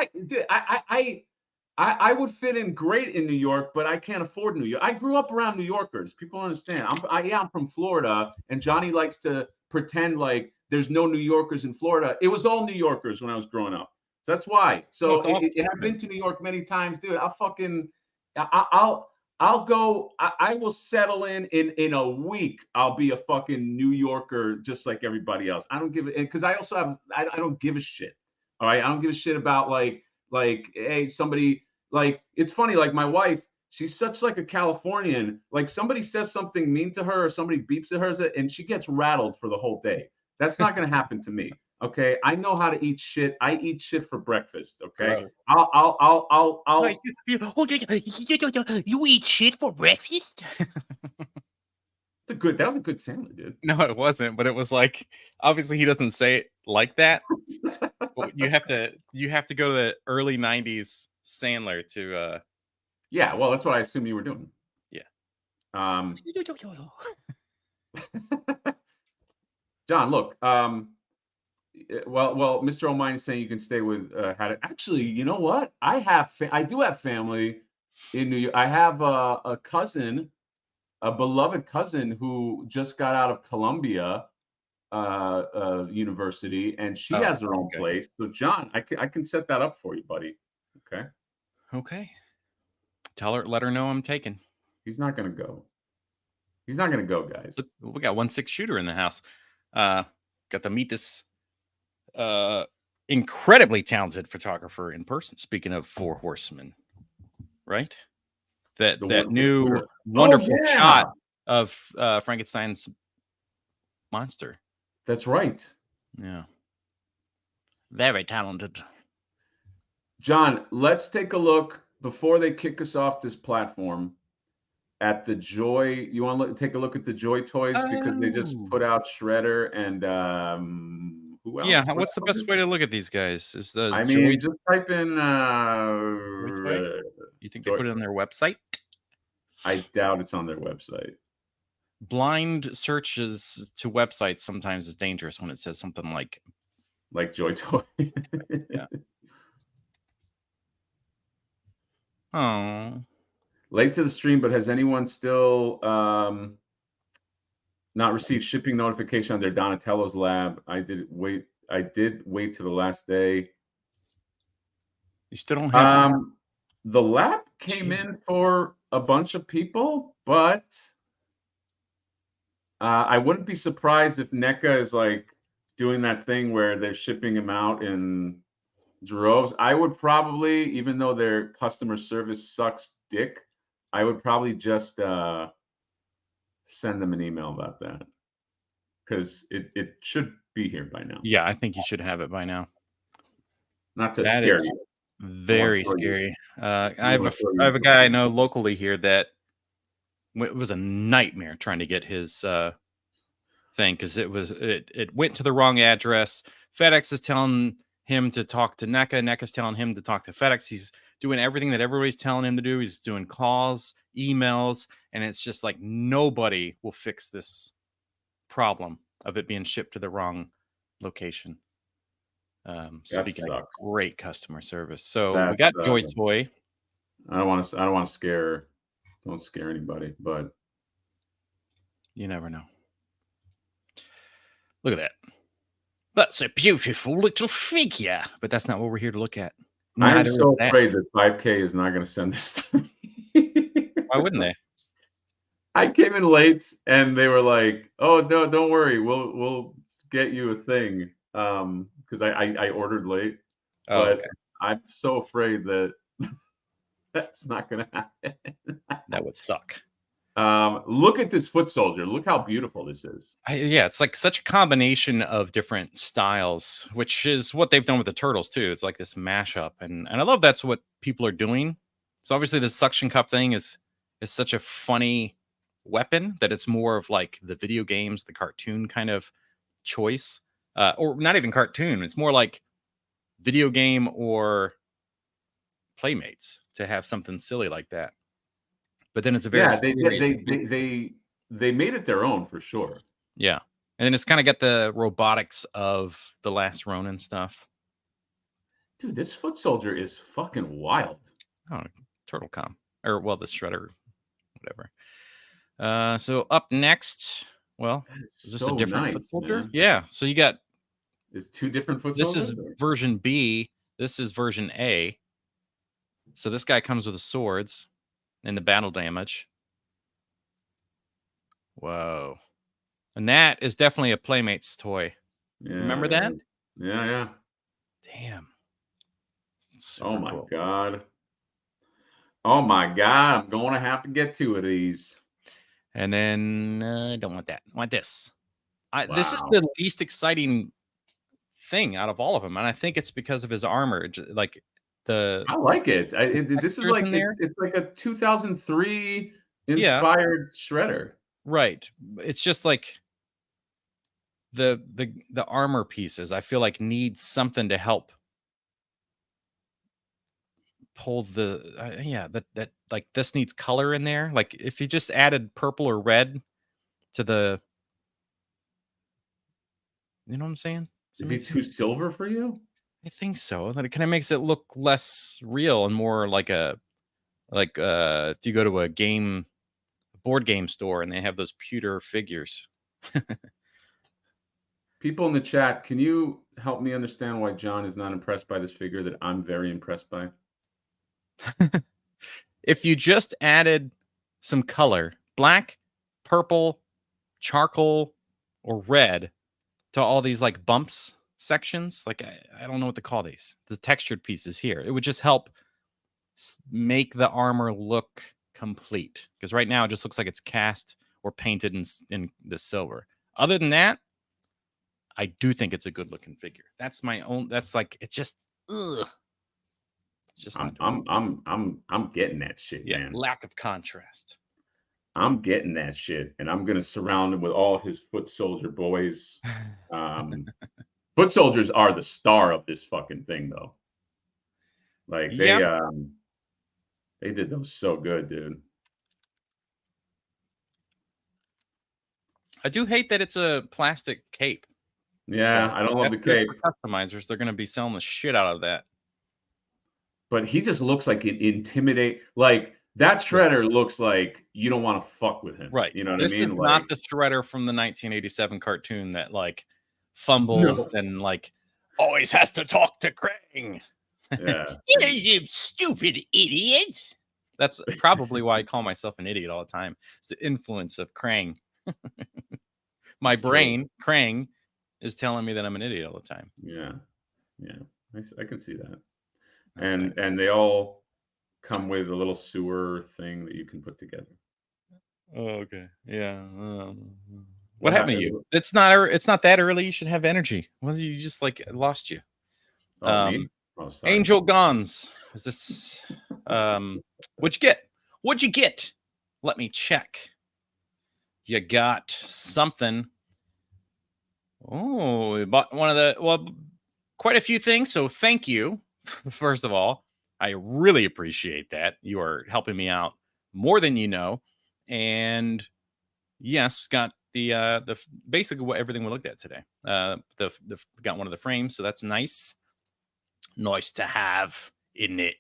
I would fit in great in New York, but I can't afford New York. I grew up around New Yorkers. People don't understand. I'm from Florida, and Johnny likes to pretend like there's no New Yorkers in Florida. It was all New Yorkers when I was growing up. So that's why. So and I've been to New York many times, dude. I'll go. I will settle in a week. I'll be a fucking New Yorker just like everybody else. I don't give it because I also have. I don't give a shit. All right, I don't give a shit about like hey, somebody, like, it's funny, like my wife, she's such like a Californian, like somebody says something mean to her or somebody beeps at her and she gets rattled for the whole day. That's not going to happen to me. Okay, I know how to eat shit. I eat shit for breakfast. Okay, I'll You eat shit for breakfast? that was a good sandwich, dude. No, it wasn't, but it was like, obviously he doesn't say it like that. you have to go to the early 90s Sandler to yeah, well, that's what I assume you were doing. Yeah. John, look, well, Mr. O'Mine is saying you can stay with actually, you know what? I do have family in New York. I have a cousin, a beloved cousin who just got out of Columbia University, and she has her own place. So, John, I can set that up for you, buddy. Okay. Okay. Let her know I'm taken. He's not gonna go. He's not gonna go, guys. We got 1/6 shooter in the house. Got to meet this incredibly talented photographer in person. Speaking of 4 horsemen, right? That new wonderful shot of Frankenstein's monster. That's right. Yeah. Very talented. John, let's take a look before they kick us off this platform at the Joy. You want to take a look at the Joy toys because they just put out Shredder and who else? Yeah, what's the best way to look at these guys? Just type in you think they put it on their website? I doubt it's on their website. Blind searches to websites sometimes is dangerous when it says something like Joy Toy. Yeah. Oh. Late to the stream, but has anyone still not received shipping notification on their Donatello's lab? I did wait to the last day. You still don't have the lab came in for a bunch of people, but I wouldn't be surprised if NECA is like doing that thing where they're shipping them out in droves. I would probably, even though their customer service sucks dick, I would probably just send them an email about that because it should be here by now. Yeah, I think you should have it by now. Not to scare you. Very scary. I have a guy I know locally here that it was a nightmare trying to get his thing because it went to the wrong address. FedEx is telling him to talk to NECA. NECA's telling him to talk to FedEx. He's doing everything that everybody's telling him to do. He's doing calls, emails, and it's just like nobody will fix this problem of it being shipped to the wrong location. Speaking of great customer service, so we got Joy Toy. I don't want to scare her. Don't scare anybody, but you never know. Look at that. That's a beautiful little figure. But that's not what we're here to look at. I'm so afraid that 5K is not going to send this to me. Why wouldn't they? I came in late and they were like, "Oh no, don't worry, we'll get you a thing." Because I ordered late, Oh, but okay. I'm so afraid that that's not going to happen. That would suck. Look at this foot soldier. Look how beautiful this is. Yeah, it's like such a combination of different styles, which is what they've done with the turtles too. It's like this mashup, and I love that's what people are doing. So obviously, the suction cup thing is such a funny weapon that it's more of like the video games, the cartoon kind of choice, or not even cartoon. It's more like video game or Playmates to have something silly like that. But then it's a very they made it their own for sure. Yeah. And then it's kind of got the robotics of the Last Ronin stuff. Dude, this foot soldier is fucking wild. Oh, Turtle Com. Or, well, the Shredder, whatever. So up next, well, is this a different foot soldier? Man. Yeah. So you got... There's two different foot soldiers? This is version B. This is version A. So this guy comes with the swords and the battle damage. Whoa. And that is definitely a Playmates toy. Yeah, remember that? Yeah. Damn. Oh my God. Oh my God. I'm going to have to get two of these. And then I don't want that. I want this. This is the least exciting thing out of all of them. And I think it's because of his armor. Like I like it. This is like it's like a 2003 inspired Shredder. Right. It's just like the armor pieces, I feel like need something to help pull the that like this needs color in there. Like if you just added purple or red to the, you know what I'm saying? Is he too silver for you? I think so. That it kind of makes it look less real and more like if you go to a board game store and they have those pewter figures. People in the chat, can you help me understand why John is not impressed by this figure that I'm very impressed by? If you just added some color, black, purple, charcoal, or red to all these like bumps sections, like I don't know what to call these, the textured pieces here, it would just help make the armor look complete. Because right now it just looks like it's cast or painted in the silver. Other than that, I do think it's a good looking figure. That's my own. That's like it's just. Ugh. It's just. I'm getting that shit, man. Lack of contrast. I'm getting that shit, and I'm gonna surround him with all his foot soldier boys. Foot soldiers are the star of this fucking thing, though. Like they did those so good, dude. I do hate that it's a plastic cape. Yeah, I don't love the cape. For customizers, they're going to be selling the shit out of that. But he just looks like it intimidate. Like that Shredder looks like you don't want to fuck with him. Right. You know what I mean? This is not the Shredder from the 1987 cartoon that like fumbles and like always has to talk to Krang. Yeah. You stupid idiots. That's probably why I call myself an idiot all the time. It's the influence of Krang. My brain, Krang, is telling me that I'm an idiot all the time. Yeah. I can see that. Okay. And they all come with a little sewer thing that you can put together. Oh, okay. Yeah. What happened to you? It's not that early. You should have energy. Well, you just like lost you. Me? Angel Gons. Is this what'd you get? What'd you get? Let me check. You got something. Oh, you bought one of the quite a few things. So thank you. First of all, I really appreciate that. You are helping me out more than you know. And yes, got the basically everything we looked at today. Got one of the frames, so that's nice. Nice to have, isn't it?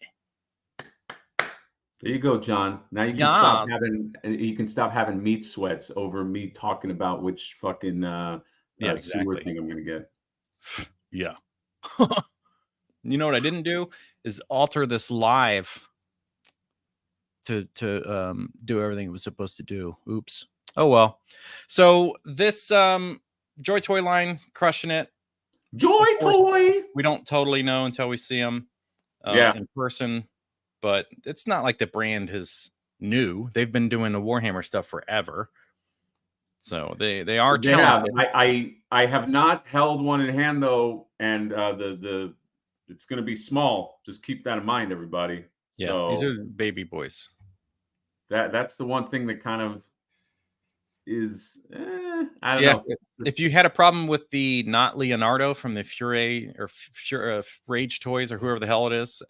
There you go, John. Now you can Yeah. stop having meat sweats over me talking about which fucking Yeah, sewer exactly. thing I'm gonna get. Yeah. You know what I didn't do is alter this live to do everything it was supposed to do. Oops. Oh well. So this Joy Toy line crushing it. Joy Of course, Toy. we don't totally know until we see them Yeah. in person, but it's not like the brand is new. They've been doing the Warhammer stuff forever. So they are They have. talented. I have not held one in hand though, and the it's gonna be small. Just keep that in mind, everybody. Yeah, these are So baby boys. that's the one thing that kind of is I don't Yeah, know. if you had a problem with the not Leonardo from the Fury or Rage Toys or whoever the hell it is,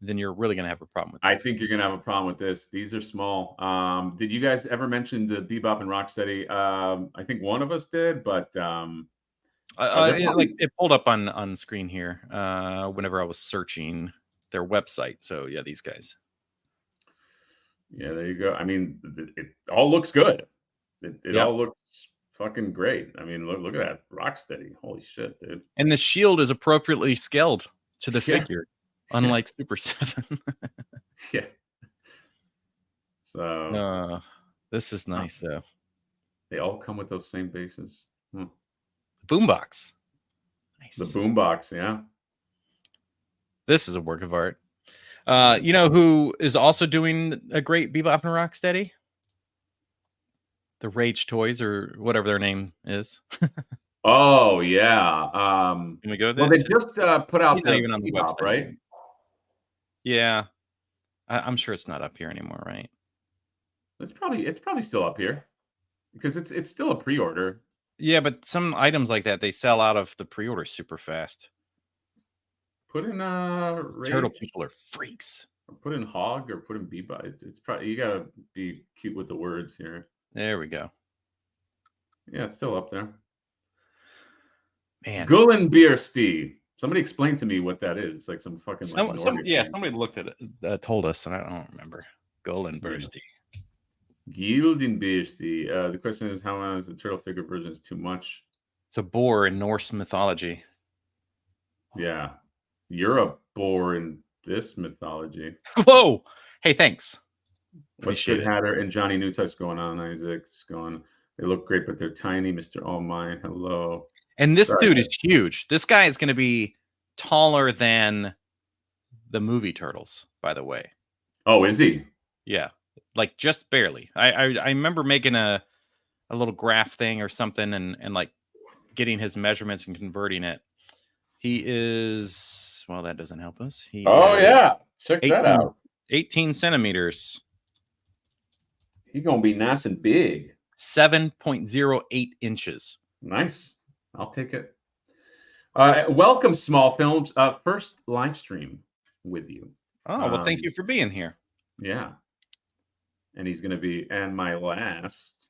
then you're really gonna have a problem with I this. think you're gonna have a problem with this. These are small. Did you guys ever mention the Bebop and Rocksteady? I think one of us did, but It pulled up on screen here whenever I was searching their website. So yeah, these guys. yeah, there you go. I mean, it all looks good. It Yeah, all looks fucking great. I mean, look at that Rocksteady. Holy shit, dude. and the shield is appropriately scaled to the Yeah, figure, yeah, unlike Super 7. yeah. So This is nice though. they all come with those same bases. Boombox. Nice. The boombox, yeah. This is a work of art. You know who is also doing a great Bebop and Rocksteady? The Rage Toys or whatever their name is. Oh yeah. Can we go Well, there? they just put out He's not the even on the Bebop, website. right? Yeah, I'm sure it's not up here anymore, right? It's probably still up here because it's still a pre-order. Yeah, but some items like that they sell out of the pre-order super fast. Put in Turtle Rage, people are freaks. or put in Hog, or put in Bebop. It's probably, you gotta be cute with the words here. There we go. Yeah, it's still up there. Man, Gullenbiersti. Somebody explain to me what that is. It's like some fucking like Nordic thing. somebody looked at it, told us, and I don't remember. Golden Bursty. Gildenbiersti. The question is, how long is the turtle figure version is too much? It's a boar in Norse mythology. Yeah, you're a boar in this mythology. Whoa! Hey, thanks. What's good, Hatter and Johnny Newtouch going on? Isaac's going. They look great, but they're tiny. Mr. All Mine, hello. And this dude is huge. This guy is going to be taller than the movie Turtles, by the way. Oh, is he? Yeah, like just barely. I remember making a little graph thing or something and like getting his measurements and converting it. He is, well, that doesn't help us. Yeah, check that out. 18 centimeters. He's gonna be nice and big. 7.08 inches. Nice. I'll take it. Welcome, Small Films. First live stream with you. Oh, well, thank you for being here. Yeah. And he's going to be, and my last.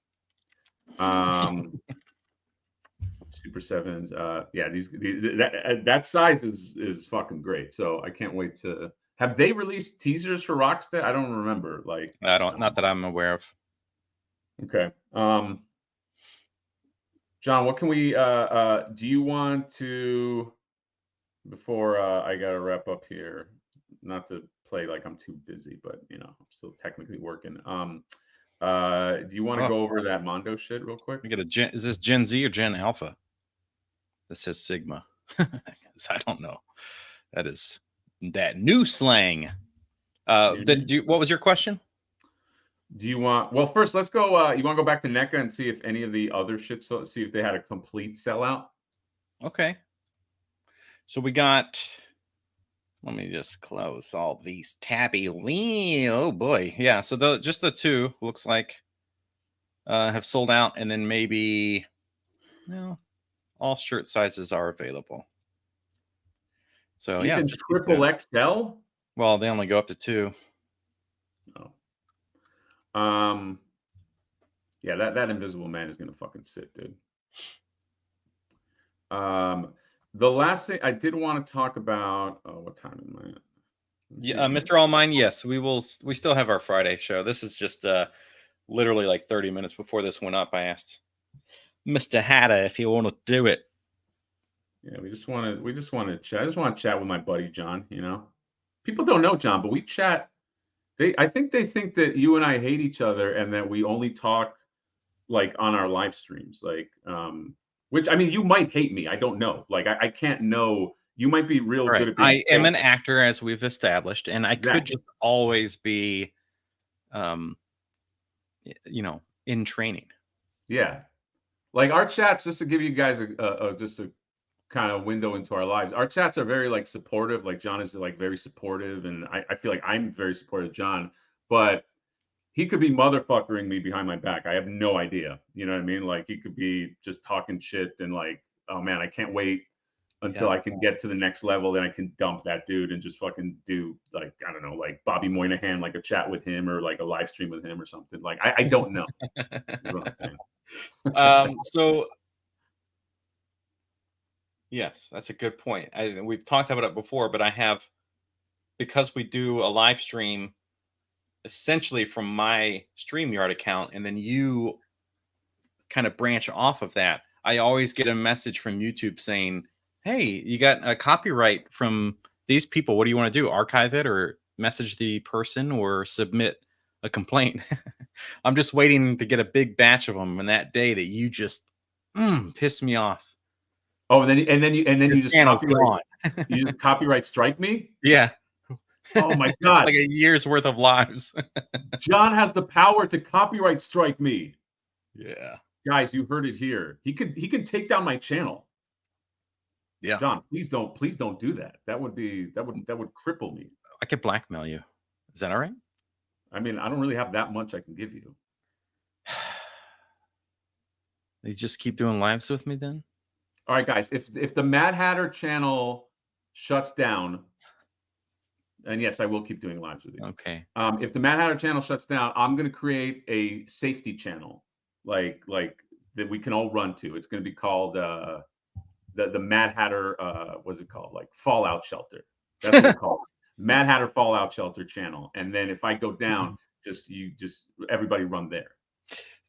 Super Sevens. Yeah, that size is fucking great. So I can't wait to. Have they released teasers for Rocksteady? I don't remember. Like, not that I'm aware of. Okay. John, what can we do you want to, before I gotta wrap up here, not to play like I'm too busy, but you know, I'm still technically working. Do you want to go over that Mondo shit real quick? We get is this Gen Z or Gen Alpha? This says Sigma. I don't know. That is that new slang. What was your question? Do you want, well, first let's go, you want to go back to NECA and see if any of the other shit, so see if they had a complete sellout? Okay. So we got, let me just close all these tabby. Oh boy. Yeah. So just the two looks like have sold out, and then maybe, well, all shirt sizes are available. So even triple XL. Well, they only go up to 2. Oh. Yeah, that Invisible Man is gonna fucking sit, dude. The last thing I did want to talk about. Oh, what time am I at? Yeah, Mr. All Mine, yes, we still have our Friday show. This is just literally like 30 minutes before this went up. I asked Mr. Hatter if you want to do it. Yeah, we just want to chat. I just want to chat with my buddy John, you know. People don't know John, but we chat. I think they think that you and I hate each other and that we only talk like on our live streams. Like which I mean you might hate me. I don't know. Like I can't know. You might be real good at being I am an actor, as we've established, and I could just always be you know, in training. Yeah. Like our chats, just to give you guys just a kind of window into our lives. Our chats are very like supportive. Like John is like very supportive, and I feel like I'm very supportive of John, but he could be motherfuckering me behind my back. I have no idea. You know what I mean? Like he could be just talking shit and like, oh man, I can't wait until I can get to the next level. Then I can dump that dude and just fucking do like, I don't know, like Bobby Moynihan, like a chat with him or like a live stream with him or something. Like I don't know. Is what I'm saying. So yes, that's a good point. We've talked about it before, but I have, because we do a live stream essentially from my StreamYard account, and then you kind of branch off of that, I always get a message from YouTube saying, hey, you got a copyright from these people. What do you want to do? Archive it or message the person or submit a complaint? I'm just waiting to get a big batch of them. And that day that you just pissed me off. Oh, and then you just copyright strike me? Yeah. Oh my God. Like a year's worth of lives. John has the power to copyright strike me. Yeah. Guys, you heard it here. He can take down my channel. Yeah. John, please don't do that. That would cripple me. I could blackmail you. Is that all right? I mean, I don't really have that much I can give you. You just keep doing lives with me then? All right, guys. If the Mad Hatter channel shuts down, and yes, I will keep doing lives with you. Okay. If the Mad Hatter channel shuts down, I'm going to create a safety channel, like that we can all run to. It's going to be called the Mad Hatter. What's it called? Like Fallout Shelter. That's what it's called. Mad Hatter Fallout Shelter channel. And then if I go down, just everybody run there.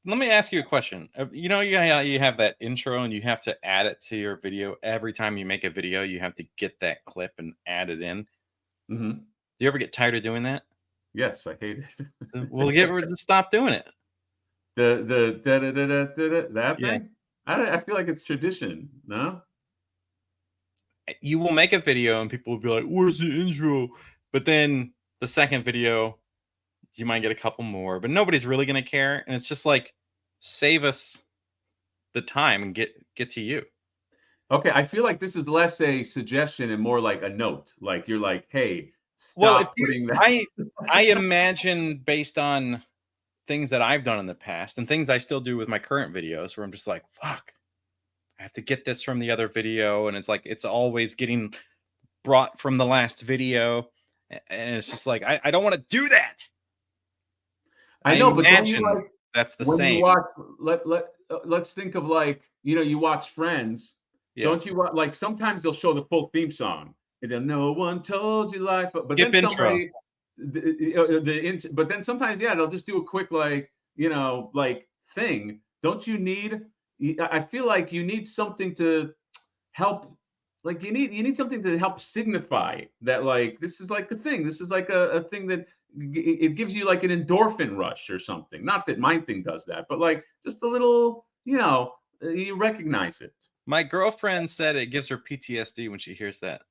Let me ask you a question. You know, you have that intro and you have to add it to your video. Every time you make a video, you have to get that clip and add it in. Mm-hmm. Do you ever get tired of doing that? Yes, I hate it. Well, just stop doing it. That thing? I feel like it's tradition, no? You will make a video and people will be like, where's the intro? But then the second video, you might get a couple more, but nobody's really going to care. And it's just like, save us the time and get to you. Okay, I feel like this is less a suggestion and more like a note. Like you're like, hey, stop putting that. I imagine based on things that I've done in the past and things I still do with my current videos where I'm just like, fuck, I have to get this from the other video. And it's like, it's always getting brought from the last video. And it's just like, I don't want to do that. I know, but imagine that's the same. You watch, let's think of like, you know, you watch Friends. Yeah. Don't you want, like, sometimes they'll show the full theme song and then no one told you life, but skip then intro. But then sometimes, yeah, they'll just do a quick, like, you know, like thing. Don't you need, I feel like you need something to help, like you need something to help signify that, like, this is like a thing. This is like a thing that it gives you like an endorphin rush or something. Not that my thing does that, but like just a little, you know, you recognize it. My girlfriend said it gives her PTSD when she hears that.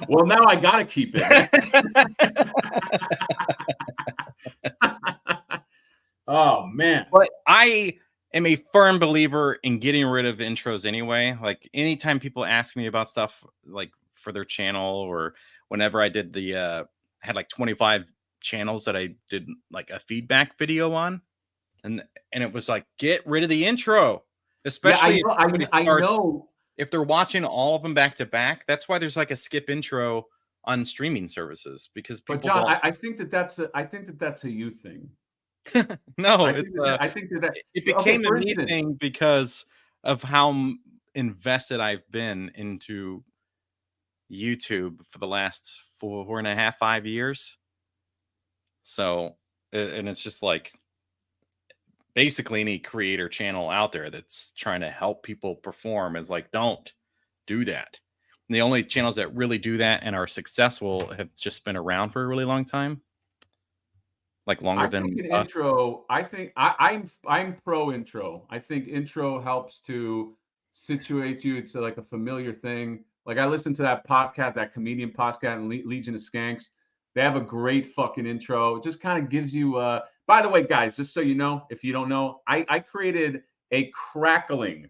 Well, now I gotta keep it. Oh man. But I am a firm believer in getting rid of intros anyway. Like anytime people ask me about stuff like for their channel, or whenever I did the had like 25 channels that I did like a feedback video on, and it was like, get rid of the intro, especially I know if they're watching all of them back to back. That's why there's like a skip intro on streaming services, because people. But John, I think that's a you thing. No, I think that it became a me thing because of how invested I've been into YouTube for the last 4.5, 5 years. So, and it's just like basically any creator channel out there that's trying to help people perform is like, don't do that. And the only channels that really do that and are successful have just been around for a really long time. Like longer than an us. intro. I think I'm pro intro. I think intro helps to situate you. It's like a familiar thing. Like I listened to that podcast, that comedian podcast, and Legion of Skanks. They have a great fucking intro. It just kind of gives you. By the way, guys, just so you know, if you don't know, I created a crackling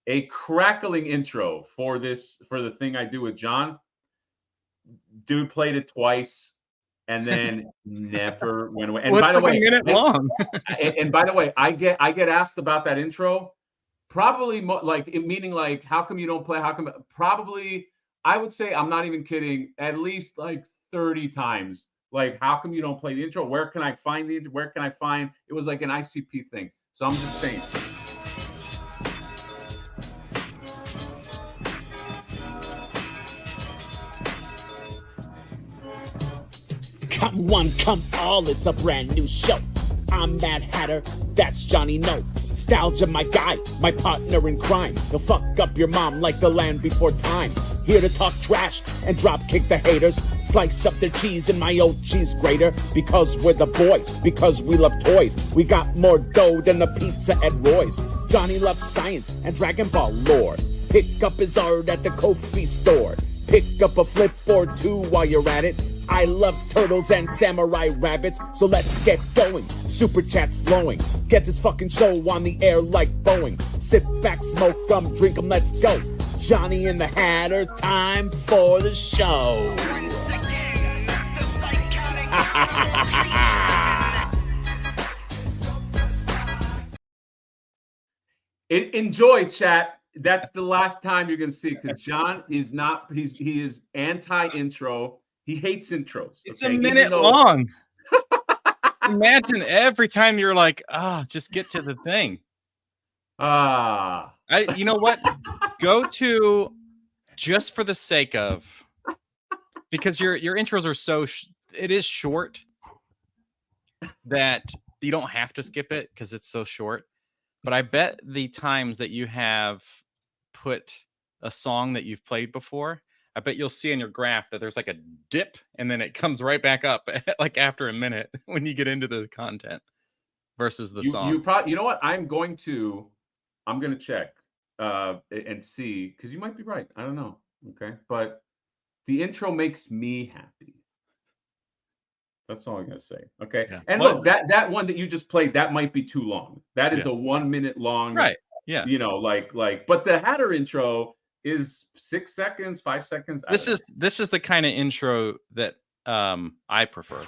intro for the thing I do with John. Dude played it twice. And then never went away. And well, by the way, a minute long. and by the way, I get asked about that intro, probably meaning like, how come you don't play? How come? Probably, I would say, I'm not even kidding, at least like 30 times. Like, how come you don't play the intro? Where can I find the? Where can I find? It was like an ICP thing. So I'm just saying. Come one, come all, it's a brand new show. I'm Mad Hatter, that's Johnny No. Nostalgia, my guy, my partner in crime. He'll fuck up your mom like the land before time. Here to talk trash and drop kick the haters. Slice up their cheese in my old cheese grater. Because we're the boys, because we love toys. We got more dough than the pizza at Roy's. Johnny loves science and Dragon Ball lore. Pick up his art at the Kofi store. Pick up a flip or two while you're at it. I love turtles and samurai rabbits, so let's get going. Super chats flowing. Get this fucking show on the air like Boeing. Sit back, smoke them, drink them, let's go. Johnny and the Hatter, time for the show. Enjoy, chat. That's the last time you're gonna see it, because John is not. He is anti-intro. He hates intros. It's a minute long. Imagine every time you're like, just get to the thing. You know what? Go to, just for the sake of, because your intros are so it is short that you don't have to skip it because it's so short. But I bet the times that you have put a song that you've played before, I bet you'll see in your graph that there's like a dip and then it comes right back up like after a minute when you get into the content versus the song. You know what? I'm going to check and see, because you might be right. I don't know. Okay. But the intro makes me happy. That's all I'm going to say. Okay. Yeah. And look, that one that you just played, that might be too long. That is a 1 minute long. Right. Yeah. You know, but the Hatter intro is 6 seconds, 5 seconds. This is the kind of intro that I prefer.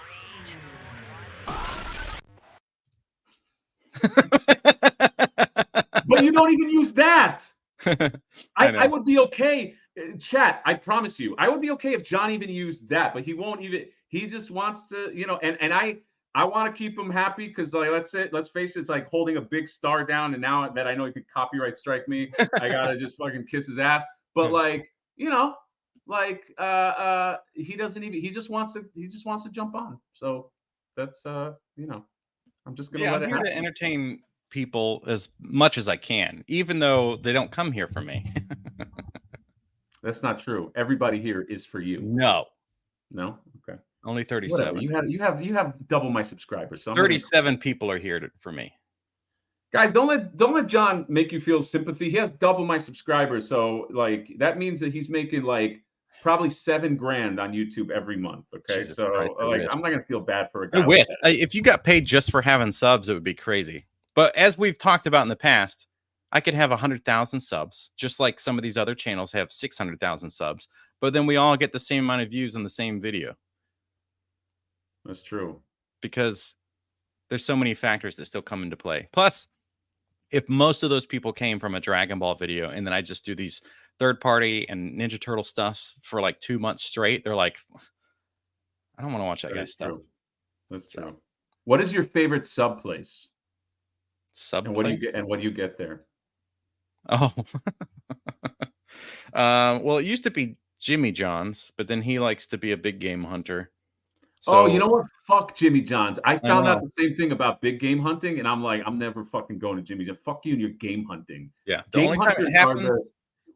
But you don't even use that. I would be okay. Chat, I promise you, I would be okay if John even used that, but he won't even. He just wants to, and I want to keep him happy, because let's face it, it's like holding a big star down, and now that I know he could copyright strike me, I gotta just fucking kiss his ass. But he doesn't even. He just wants to jump on. So that's I'm just gonna let it happen. To entertain people as much as I can, even though they don't come here for me. That's not true. Everybody here is for you. No. Okay. Only 37. Whatever. You have double my subscribers. So 37 people are here for me. Guys, don't let John make you feel sympathy. He has double my subscribers, so that means that he's making probably $7,000 on YouTube every month. Okay, Jesus Christ, I'm not gonna feel bad for a guy. I wish if you got paid just for having subs, it would be crazy. But as we've talked about in the past, I could have 100,000 subs, just like some of these other channels have 600,000 subs. But then we all get the same amount of views on the same video. That's true. Because there's so many factors that still come into play. Plus, if most of those people came from a Dragon Ball video, and then I just do these third-party and Ninja Turtle stuff for 2 months straight, they're like, I don't want to watch that guy's stuff. That's true. What is your favorite sub place? Sub and place? What do you get there? Oh, Well, it used to be Jimmy John's, but then he likes to be a big game hunter. Oh, So you know what? Fuck Jimmy John's. I found out know. the same thing about big game hunting, and I'm like, I'm never fucking going to Jimmy John's. Fuck you and your game hunting. Yeah, the Game only time it hunters are happens.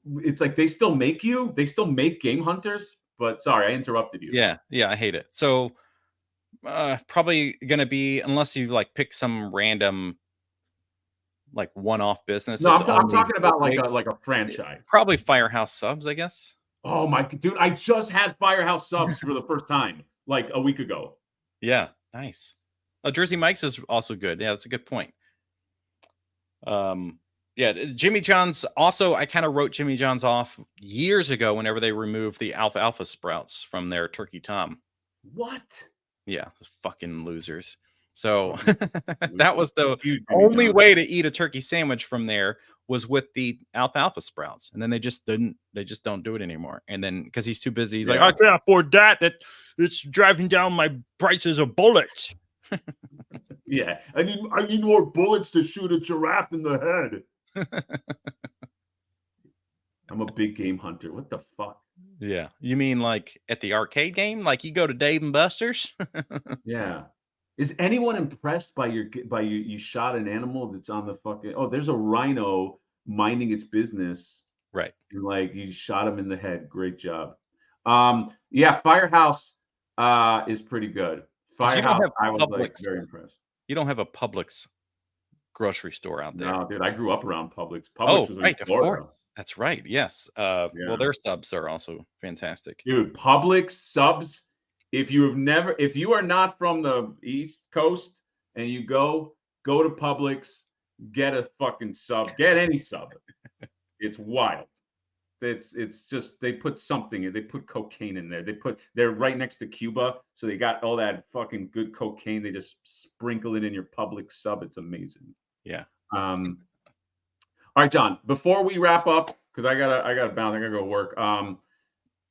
it's like they still make game hunters, but sorry, I interrupted you. Yeah, I hate it. So probably gonna be, unless you like pick some random like one-off business. No, that's I'm only talking about like big. a franchise. Probably Firehouse Subs, I guess. Oh my dude, I just had Firehouse Subs for the first time like a week ago. Yeah, nice. Jersey Mike's is also good. Yeah, that's a good point. Yeah, Jimmy John's also, I kind of wrote Jimmy John's off years ago whenever they removed the alfalfa sprouts from their turkey tom. What? Yeah, those fucking losers. So Oh, that was the only way to eat a turkey sandwich from there, was with the alfalfa sprouts. And then they just don't do it anymore. And then because he's too busy, he's like, I can't afford that. It's driving down my prices of bullets. Yeah, I need more bullets to shoot a giraffe in the head. I'm a big game hunter. What the fuck? Yeah. You mean like at the arcade game? Like you go to Dave and Buster's? Yeah. Is anyone impressed by you shot an animal that's on the fucking, oh, there's a rhino minding its business. Right. And like you shot him in the head. Great job. Yeah, Firehouse is pretty good. Firehouse, I was like very impressed. You don't have a Publix grocery store out there. No, dude, I grew up around Publix. Oh, was right, in Florida. of course. That's right. Yes. Well, their subs are also fantastic. Dude, Publix subs. If you are not from the East Coast and you go to Publix, get a fucking sub. Get any sub. It's wild. It's just they put something in. They put cocaine in there. They're right next to Cuba, so they got all that fucking good cocaine. They just sprinkle it in your Publix sub. It's amazing. Yeah. All right, John. Before we wrap up, because I gotta bounce. I gotta go work.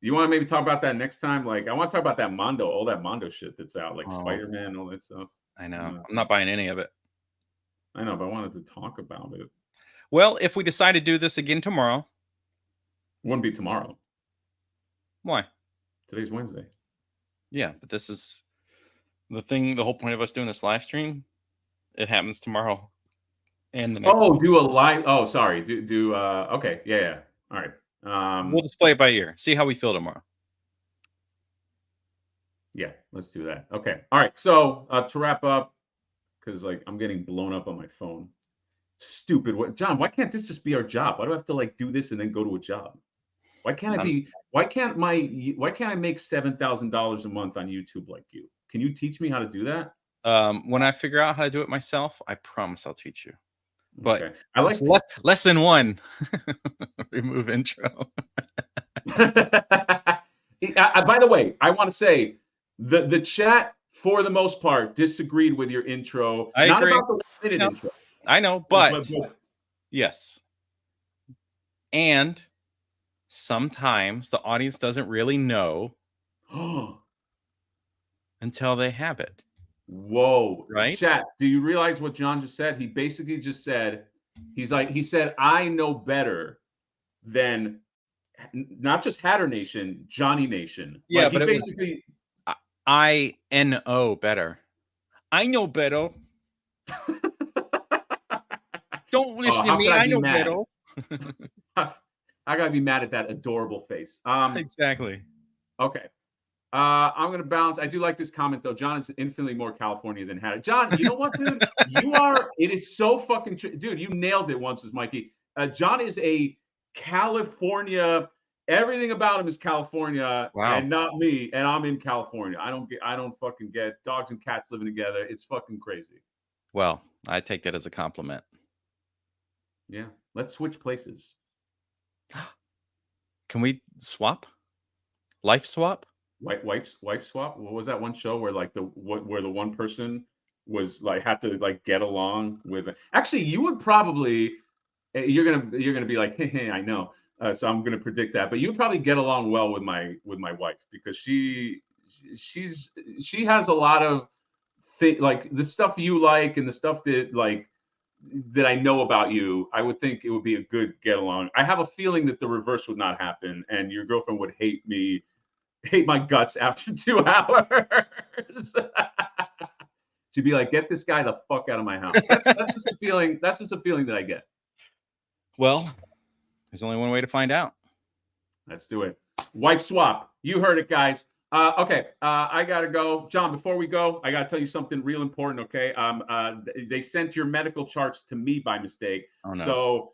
You want to maybe talk about that next time? Like, I want to talk about that all that Mondo shit that's out, like Spider-Man, all that stuff. I know. I'm not buying any of it. I know, but I wanted to talk about it. Well, if we decide to do this again tomorrow. Wouldn't be tomorrow. Why? Today's Wednesday. Yeah, but this is the whole point of us doing this live stream. It happens tomorrow. And the next do a live. Oh, sorry. Okay. Yeah. All right. We'll just play it by ear. See how we feel tomorrow. Yeah, let's do that. Okay. All right. So to wrap up, because like I'm getting blown up on my phone. Stupid. What, John? Why can't this just be our job? Why do I have to like do this and then go to a job? Why can't I be? Why can't I make $7,000 a month on YouTube like you? Can you teach me how to do that? When I figure out how to do it myself, I promise I'll teach you. But okay. I like lesson 1. Remove intro. By the way, I want to say the chat for the most part disagreed with your intro. I agree. About the 1 minute intro. I know, but yes. And sometimes the audience doesn't really know until they have it. Whoa. Right? Chat, do you realize what John just said? He basically just said, he said, I know better than not just Hatter Nation, Johnny Nation. Yeah, like, but it basically was I-N-O better. I know better. Don't listen to me. I know better. I gotta be mad at that adorable face. Exactly. Okay. I'm gonna bounce. I do like this comment though. John is infinitely more California than Hatter. John, you know what, dude? You are. It is so fucking dude. You nailed it once, as Mikey. John is a California. Everything about him is California, and not me. And I'm in California. I don't fucking get dogs and cats living together. It's fucking crazy. Well, I take that as a compliment. Yeah. Let's switch places. Can we swap? Life swap? Wife swap. What was that one show where like where the one person was like had to like get along with? Actually, you would probably you're gonna be like, hey, I know. So I'm gonna predict that, but you'd probably get along well with my wife because she has a lot of like the stuff you like and the stuff that like that I know about you, I would think it would be a good get along. I have a feeling that the reverse would not happen, and your girlfriend would hate my guts after 2 hours. She'd be like, "Get this guy the fuck out of my house." That's just a feeling. That's just a feeling that I get. Well, there's only one way to find out. Let's do it. Wife swap. You heard it, guys. Okay, I gotta go. John, before we go, I gotta tell you something real important. Okay, they sent your medical charts to me by mistake. Oh, no. So